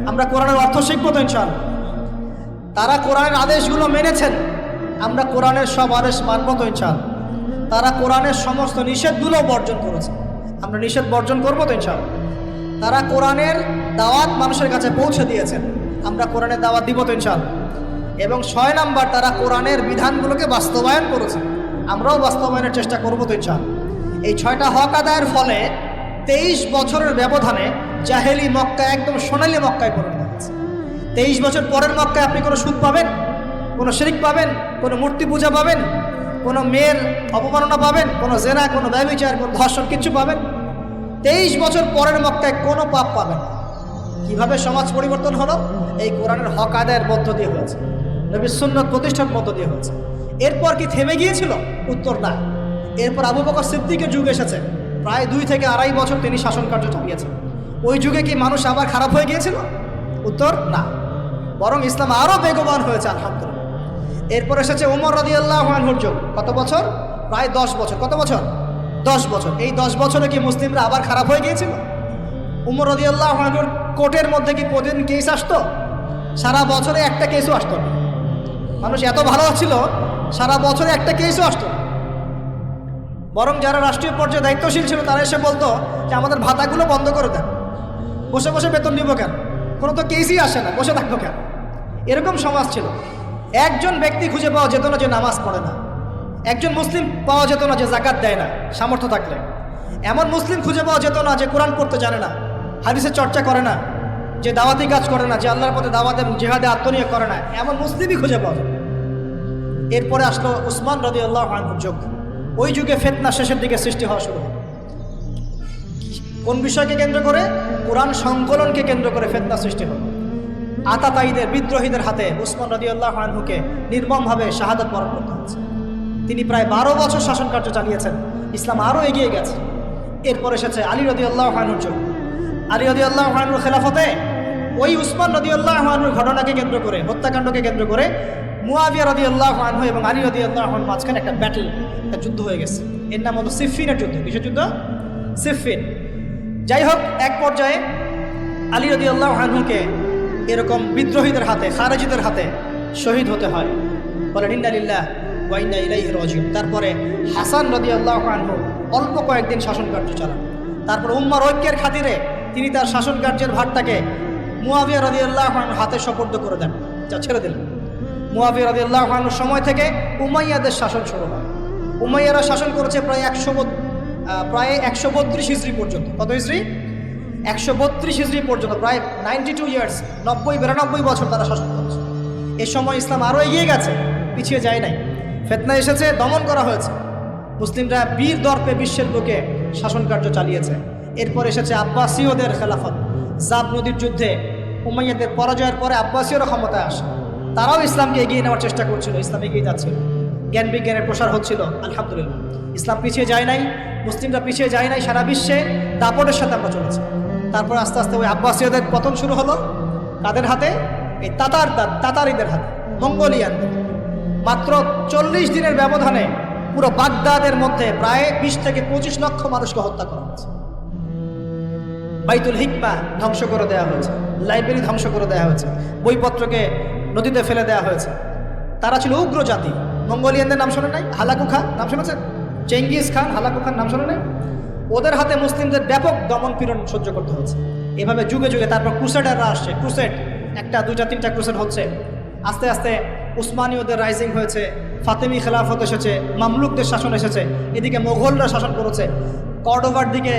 আমরা কোরআনের অর্থ শিখবো তো ইনশাআল্লাহ। তারা কোরআনের আদেশগুলো মেনেছেন। আমরা কোরআনের সব আদেশ মানব তো ইনশাআল্লাহ। তারা কোরআনের সমস্ত নিষেধগুলো বর্জন করেছে। আমরা নিষেধ বর্জন করবো তো ইনশাআল্লাহ। তারা কোরআনের দাওয়াত মানুষের কাছে পৌঁছে দিয়েছেন। আমরা কোরআনের দাওয়াত দিব তো ইনশাআল্লাহ। এবং 6 নাম্বার, তারা কোরআনের বিধানগুলোকে বাস্তবায়ন করেছে। আমরাও বাস্তবায়নের চেষ্টা করবো তো ইনশাআল্লাহ। এই 6টা হক আদায়ের ফলে 23 বছরের ব্যবধানে জাহেলি মক্কা একদম সোনালী মক্কায় পরিণত হয়েছে। 23 বছর পরের মক্কায় আপনি কোনো সুদ পাবেন, কোনো শিরক পাবেন, কোনো মূর্তি পূজা পাবেন, কোনো মেয়ের অপমাননা পাবেন, কোনো জেনা, কোনো ব্যভিচার, কোনো ধর্ষণ, কিচ্ছু পাবেন? 23 বছর পরের মক্কায় কোনো পাপ পাবেন না। কিভাবে সমাজ পরিবর্তন হলো? এই কোরআনের হক আদায়ের মধ্য দিয়ে হয়েছে, নবীর সুন্নাত প্রতিষ্ঠার মধ্য দিয়ে হয়েছে। এরপর কি থেমে গিয়েছিল? উত্তর, না। এরপর আবু বকর সিদ্দিকের যুগ এসেছে, প্রায় 2 থেকে আড়াই বছর তিনি শাসন কার্য চালিয়েছেন। ওই যুগে কি মানুষ আবার খারাপ হয়ে গিয়েছিল? উত্তর, না। বরং ইসলাম আরও বেগবান হয়েছে আলহামদুলিল্লাহ। এরপর এসেছে ওমর রাদিয়াল্লাহু আনহুর যুগ। কত বছর? প্রায় 10 বছর। কত বছর? 10 বছর। এই 10 বছরে কি মুসলিমরা আবার খারাপ হয়ে গিয়েছিল? ওমর রাদিয়াল্লাহু আনহুর কোর্টের মধ্যে কি প্রতিদিন কেস আসতো? সারা বছরে একটা কেসও আসতো না। মানুষ এত ভালো ছিল, সারা বছরে একটা কেসও আসতো না। বরং যারা রাষ্ট্রীয় পর্যায়ে দায়িত্বশীল ছিল তারা এসে বলতো যে আমাদের ভাতাগুলো বন্ধ করে দেন, বসে বসে বেতন নিব কেন, কোনো তো কেসই আসে না, বসে থাকবো কেন। এরকম সমাজ ছিল। একজন ব্যক্তি খুঁজে পাওয়া যেত না যে নামাজ পড়ে না, একজন মুসলিম পাওয়া যেত না যে জাকাত দেয় না সামর্থ্য থাকলে, এমন মুসলিম খুঁজে পাওয়া যেত না যে কোরআন পড়তে জানে না, হাদিসের চর্চা করে না, যে দাওয়াতি কাজ করে না, যে আল্লাহর পথে দাওয়াত এবং জিহাদে আত্মনিয়োগ করে না, এমন মুসলিমই খুঁজে পাওয়া যেত। এরপরে আসলো উসমান রাদিয়াল্লাহু আনহুর যুগ। ওই যুগে ফিতনা শেষের দিকে সৃষ্টি হওয়া শুরু হয়। কোন বিষয়কে কেন্দ্র করে? কোরআন সংকলনকে কেন্দ্র করে ফিতনা সৃষ্টি হলো। আতাতায়ীদের, বিদ্রোহীদের হাতে উসমান রাদিয়াল্লাহু আনহুকে নির্মমভাবে শাহাদাত বরণ করতে হয়েছে। তিনি প্রায় 12 বছর শাসন কার্য চালিয়েছেন। ইসলাম আরও এগিয়ে গেছে। এরপর এসেছে আলী রাদিয়াল্লাহু আনহুর যুগ। আলী রাদিয়াল্লাহু আনহুর খেলাফতে ওই উসমান রাদিয়াল্লাহু আনহুর ঘটনাকে কেন্দ্র করে, হত্যাকাণ্ডকে কেন্দ্র করে মুয়াবিয়া রাদিয়াল্লাহু আনহু এবং আলী রাদিয়াল্লাহু আনহুর মাঝখানে একটা ব্যাটল, একটা যুদ্ধ হয়ে গেছে। এর নাম হলো সিফফিনের যুদ্ধ। কিসের যুদ্ধ? সিফফিন। যাই হোক, এক পর্যায়ে আলী রাদিয়াল্লাহু আনহুকে এরকম বিদ্রোহীদের হাতে, খারেজিদের হাতে শহীদ হতে হয়। বলেন ইন্না লিল্লাহি ওয়া ইন্না ইলাইহি রাজিউন। তারপরে হাসান রাদিয়াল্লাহু আনহু অল্প কয়েকদিন শাসন কার্য চালান। তারপর উম্মার ঐক্যের খাতিরে তিনি তার শাসন কার্যের ভারটাকে মুয়াবিয়া রাদিয়াল্লাহু আনহুর হাতে সোপর্দ করে দেন, যা ছেড়ে দিলেন। মুয়াবিয়া রাদিয়াল্লাহু আনহুর সময় থেকে উমাইয়াদের শাসন শুরু হয়। উমাইয়ারা শাসন করেছে প্রায় 132 হিজরি পর্যন্ত। কত হিজরি? 132 হিজরি পর্যন্ত প্রায় 92 ইয়ার্স, 92 বছর তারা শাসন করেছে। এ সময় ইসলাম আরও এগিয়ে গেছে, পিছিয়ে যায় নাই। ফিতনা এসেছে, দমন করা হয়েছে, মুসলিমরা বীর দর্পে বিশ্বের বুকে শাসন কার্য চালিয়েছে। এরপর এসেছে আব্বাসীয়দের খেলাফত, জাব নদীর যুদ্ধে উমাইয়াদের পরাজয়ের পরে আব্বাসীয়রা ক্ষমতায় আসে, তারাও ইসলামকে এগিয়ে নেওয়ার চেষ্টা করছিল, ইসলাম এগিয়ে যাচ্ছিল, জ্ঞান বিজ্ঞানের প্রসার হচ্ছিল। আলহামদুলিল্লাহ, ইসলাম পিছিয়ে যায় নাই, মুসলিমরা পিছিয়ে যায় নাই, সারা বিশ্বে দাপটের সাথে আমরা চলেছি। তারপর আস্তে আস্তে ওই আব্বাসীয়দের পতন শুরু হলো, কাদের হাতে? এই তাতারিদের হাতে, মঙ্গোলিয়ানদের। মাত্র 40 দিনের ব্যবধানে পুরো বাগদাদের মধ্যে প্রায় 20 থেকে 25 লক্ষ মানুষকে হত্যা করা হয়েছে। বাইতুল হিকমা ধ্বংস করে দেওয়া হয়েছে, লাইব্রেরি ধ্বংস করে দেওয়া হয়েছে, বইপত্রকে নদীতে ফেলে দেওয়া হয়েছে। তারা ছিল উগ্র জাতি। মঙ্গোলিয়ানদের নাম শোনে নাই? হালাকু খান নাম শুনেছেন? চেঙ্গিস খান, হালাকু খান নাম শোনে নাই? ওদের হাতে মুসলিমদের ব্যাপক দমন পীড়ন সহ্য করতে হচ্ছে। এভাবে যুগে যুগে তারপর ক্রুসেডাররা আসছে, ক্রুসেড 1টা 2টা 3টা ক্রুসেড হচ্ছে। আস্তে আস্তে উসমানীয়দের রাইজিং হয়েছে, ফাতেমি খেলাফত এসেছে, মামলুকদের শাসন এসেছে, এদিকে মোগলরা শাসন করেছে, কর্ডোভার দিকে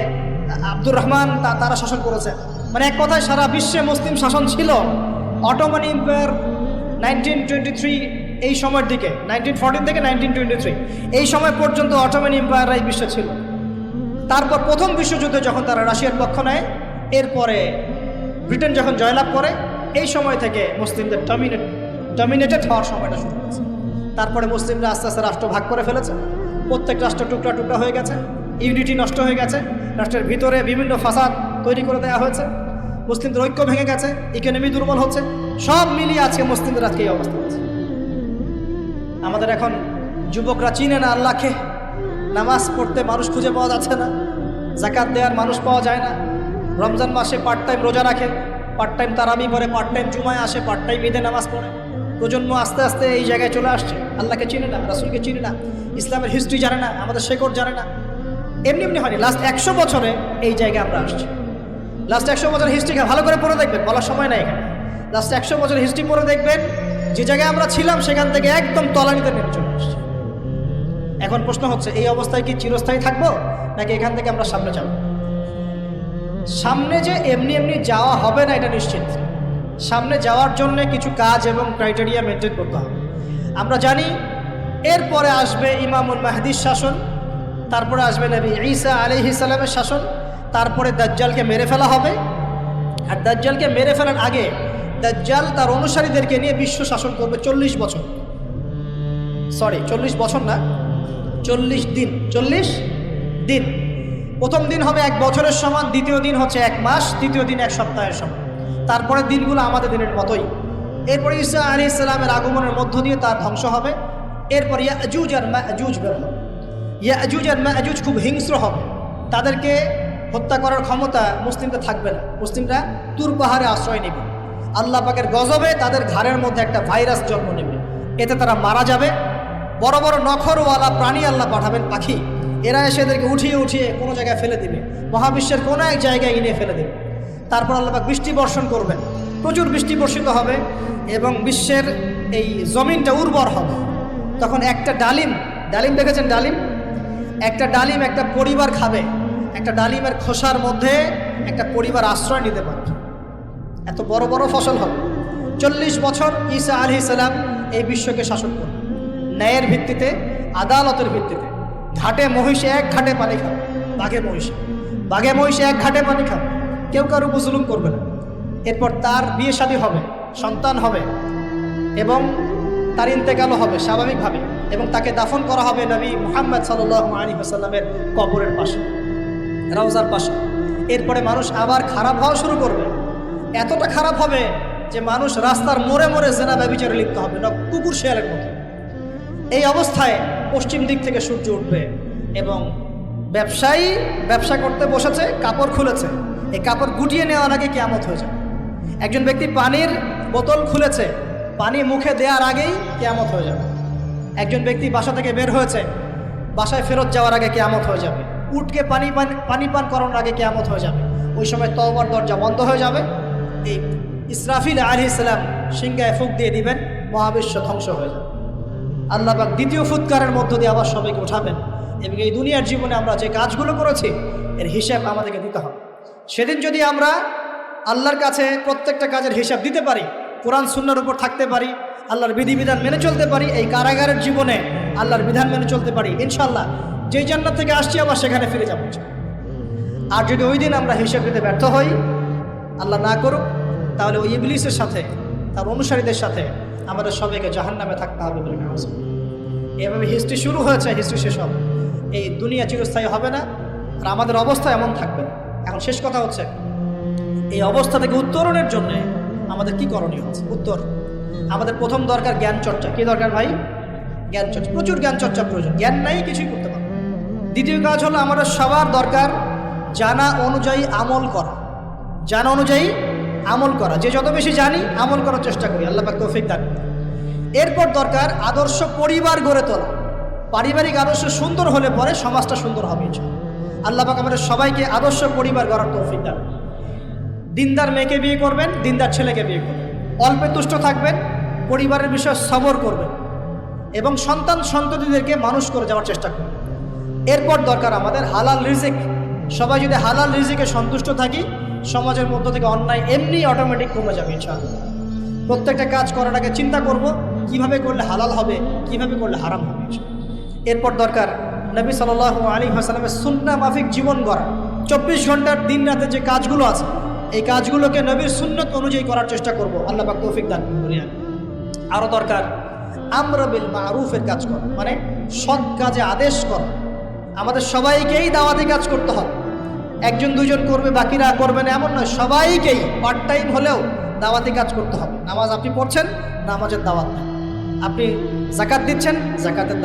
আব্দুর রহমান তারা শাসন করেছে। মানে এক কথায় সারা বিশ্বে মুসলিম শাসন ছিল। অটোমান এম্পায়ার 1923 এই সময়ের দিকে, 1914 থেকে 1923 এই সময় পর্যন্ত অটোমান এম্পায়াররাই বিশ্বে ছিল। তারপর প্রথম বিশ্বযুদ্ধে যখন তারা রাশিয়ার পক্ষ নেয়, এরপরে ব্রিটেন যখন জয়লাভ করে, এই সময় থেকে মুসলিমদের ডমিনেটেড হওয়ার সময়টা শুরু হয়েছে। তারপরে মুসলিমরা আস্তে আস্তে রাষ্ট্র ভাগ করে ফেলেছে, প্রত্যেক রাষ্ট্র টুকরা টুকরা হয়ে গেছে, ইউনিটি নষ্ট হয়ে গেছে, রাষ্ট্রের ভিতরে বিভিন্ন ফাসাদ তৈরি করে দেওয়া হয়েছে, মুসলিমদের ঐক্য ভেঙে গেছে, ইকোনমি দুর্বল হচ্ছে, সব মিলিয়ে আজকে মুসলিমদের আজকে এই অবস্থা হচ্ছে। আমাদের এখন যুবকরা চিনে না আল্লাহকে, নামাজ পড়তে মানুষ খুঁজে পাওয়া যাচ্ছে না, জাকাত দেওয়ার মানুষ পাওয়া যায় না, রমজান মাসে পার্ট টাইম রোজা রাখে, পার্ট টাইম তারাবি করে, পার্ট টাইম জুমায় আসে, পার্ট টাইম ঈদে নামাজ পড়ে। প্রজন্ম আস্তে আস্তে এই জায়গায় চলে আসছে, আল্লাহকে চিনে না, রাসূলকে চিনে না, ইসলামের হিস্ট্রি জানে না, আমাদের শেকড় জানে না। এমনি এমনি হয়নি, লাস্ট 100 বছরে এই জায়গায় আমরা আসছি। লাস্ট 100 বছরের হিস্ট্রি ভালো করে পড়ে দেখবেন, বলার সময় নাই এখানে। লাস্ট 100 বছরের হিস্ট্রি পড়ে দেখবেন, যে জায়গায় আমরা ছিলাম সেখান থেকে একদম তলানিতে নেমে চলে আসছি। এখন প্রশ্ন হচ্ছে, এই অবস্থায় কি চিরস্থায়ী থাকবো, নাকি এখান থেকে আমরা সামনে যাব? সামনে যে এমনি এমনি যাওয়া হবে না এটা নিশ্চিত। সামনে যাওয়ার জন্য কিছু কাজ এবং ক্রাইটেরিয়া মেনটেন করতে হবে। আমরা জানি এরপরে আসবে ইমামুল মাহদির শাসন, তারপরে আসবে নবী ঈসা আলাইহিস সালামের শাসন, তারপরে দাজ্জালকে মেরে ফেলা হবে। আর দাজ্জালকে মেরে ফেলার আগে দাজ্জাল তার অনুসারীদেরকে নিয়ে বিশ্ব শাসন করবে 40 বছর। 40 বছর না, 40 দিন। 40 দিন। প্রথম দিন হবে 1 বছরের সমান, দ্বিতীয় দিন হচ্ছে 1 মাস, তৃতীয় দিন 1 সপ্তাহের সমান। তারপরে দিনগুলো আমাদের দিনের মতোই। এরপরে ঈসা আলাইহিস সালামের আগমনের মধ্য দিয়ে তার ধ্বংস হবে। এরপর ইয়াজুজ আর মাজুজ বের হবে। ইয়াজুজ আর মাজুজ খুব হিংস্র হবে, তাদেরকে হত্যা করার ক্ষমতা মুসলিমদের থাকবে না। মুসলিমরা তুর পাহাড়ে আশ্রয় নেবে, আল্লাহ পাকের গজবে তাদের ঘাড়ের মধ্যে একটা ভাইরাস জন্ম নেবে, এতে তারা মারা যাবে। বড় বড় নখরওয়ালা প্রাণী আল্লাহ পাঠাবেন, পাখি, এরা এসে এদেরকে উঠিয়ে উঠিয়ে কোনো জায়গায় ফেলে দিবে, মহাবিশ্বের কোনো এক জায়গায় এনে ফেলে দেবে। তারপর আল্লাহ পাক বৃষ্টি বর্ষণ করবেন, প্রচুর বৃষ্টি বর্ষিত হবে এবং বিশ্বের এই জমিনটা উর্বর হবে। তখন একটা ডালিম দেখেছেন? একটা ডালিম একটা পরিবার খাবে, একটা ডালিমের খোসার মধ্যে একটা পরিবার আশ্রয় নিতে পারবে, এত বড় বড় ফসল হবে। 40 বছর ঈসা আলাইহিস সালাম এই বিশ্বকে শাসন করবে, ন্যায়ের ভিত্তিতে, আদালতের ভিত্তিতে। ঘাটে মহিষে 1 ঘাটে পানি খাবে, বাঘে মহিষে 1 ঘাটে পানি খাবে, কেউ কারো উপর জুলুম করবে না। এরপর তার বিয়ে শাদী হবে, সন্তান হবে এবং তার ইন্তেকালও হবে স্বাভাবিকভাবে, এবং তাকে দাফন করা হবে নবী মুহাম্মদ সাল্লাল্লাহু আলাইহি ওয়াসাল্লামের কবরের পাশে, রওজার পাশে। এরপরে মানুষ আবার খারাপ হওয়া শুরু করবে, এতটা খারাপ হবে যে মানুষ রাস্তার মোড়ে মোড়ে জেনা ব্যভিচারে লিপ্ত হবে না, কুকুর শেয়ালের মতো। এই অবস্থায় পশ্চিম দিক থেকে সূর্য উঠবে এবং ব্যবসায়ী ব্যবসা করতে বসেছে, কাপড় খুলেছে, এই কাপড় গুটিয়ে নেওয়ার আগে কিয়ামত হয়ে যাবে। একজন ব্যক্তি পানির বোতল খুলেছে, পানি মুখে দেওয়ার আগেই কিয়ামত হয়ে যাবে। একজন ব্যক্তি বাসা থেকে বের হয়েছে, বাসায় ফেরত যাওয়ার আগে কিয়ামত হয়ে যাবে। উটকে পানি পান করানোর আগে কিয়ামত হয়ে যাবে। ওই সময় তওবার দরজা বন্ধ হয়ে যাবে। এই ইসরাফিল আলাইহিস সালাম সিংহায় ফুঁক দিয়ে দিবেন, মহাবিশ্ব ধ্বংস হয়ে যাবে। আল্লাহ পাক দ্বিতীয় ফুৎকারের মধ্য দিয়ে আবার সবাইকে উঠাবেন এবং এই দুনিয়ার জীবনে আমরা যে কাজগুলো করেছি এর হিসাব আমাদেরকে দিতে হবে। সেদিন যদি আমরা আল্লাহর কাছে প্রত্যেকটা কাজের হিসাব দিতে পারি, কোরআন সুন্নাহর উপর থাকতে পারি, আল্লাহর বিধিবিধান মেনে চলতে পারি, এই কারাগারের জীবনে আল্লাহর বিধান মেনে চলতে পারি, ইনশাল্লাহ যেই জান্নাত থেকে আসছি আবার সেখানে ফিরে যাবো। আর যদি ওই দিন আমরা হিসাব দিতে ব্যর্থ হই, আল্লাহ না করুক, তাহলে ওই ইবলিসের সাথে, তার অনুসারীদের সাথে আমাদের সবাইকে জাহান্নামে থাকতে হবে বলে মনে হচ্ছে। এভাবে হিস্ট্রি শুরু হয়েছে, হিস্ট্রি শেষ হবে। এই দুনিয়া চিরস্থায়ী হবে না, আর আমাদের অবস্থা এমন থাকবে না। এখন শেষ কথা হচ্ছে, এই অবস্থা থেকে উত্তরণের জন্য আমাদের কি করণীয় আছে? উত্তর, আমাদের প্রথম দরকার জ্ঞান চর্চা। কি দরকার ভাই? জ্ঞান চর্চা, প্রচুর জ্ঞান চর্চা প্রয়োজন। জ্ঞান নাই কিছুই করতে পারবো। দ্বিতীয় কাজ হলো আমাদের সবার দরকার জানা অনুযায়ী আমল করা। জানা অনুযায়ী আমল করা, যে যত বেশি জানি আমল করার চেষ্টা করি, আল্লাহ পাক তৌফিক দান। এরপর দরকার আদর্শ পরিবার গড়ে তোলা। পারিবারিক আদর্শ সুন্দর হলে পরে সমাজটা সুন্দর হবে ইনশাআল্লাহ। আল্লাহ পাক আমাদের সবাইকে আদর্শ পরিবার গড়ার তৌফিক দান। দিনদার মেয়েকে বিয়ে করবেন, দিনদার ছেলেকে বিয়ে করবেন, অল্পে তুষ্ট থাকবেন, পরিবারের বিষয়ে সবর করবেন এবং সন্তান সন্ততিদেরকে মানুষ করে যাওয়ার চেষ্টা করবেন। এরপর দরকার আমাদের হালাল রিজিক। সবাই যদি হালাল রিজিকে সন্তুষ্ট থাকি, সমাজের মধ্য থেকে অন্যায় এমনি অটোমেটিক কমে যাবে ইনশাআল্লাহ। প্রত্যেকটা কাজ করার আগে চিন্তা করব কিভাবে করলে হালাল হবে, কিভাবে করলে হারাম হবে। এরপর দরকার নবী সাল্লাল্লাহু আলাইহি ওয়াসাল্লামের সুন্নাহ মাফিক জীবন গড়া। 24 ঘন্টার দিন রাতে যে কাজগুলো আছে, এই কাজগুলোকে নবীর সুন্নত অনুযায়ী করার চেষ্টা করব, আল্লাহ পাক তৌফিক দান করুন। আরও দরকার আমরা বিল মারুফের কাজ করা, মানে সৎ কাজে আদেশ করা। আমাদের সবাইকেই দাওয়াতি কাজ করতে হবে। একজন দুজন করবে, বাকিরা করবে না এমন নয়, সবাইকেই পার্ট টাইম হলেও দাওয়াতি কাজ করতে হবে। নামাজ আপনি পড়ছেন, নামাজের দাওয়াত দেন। আপনি যাকাত দিচ্ছেন, যাকাতের দাওয়াত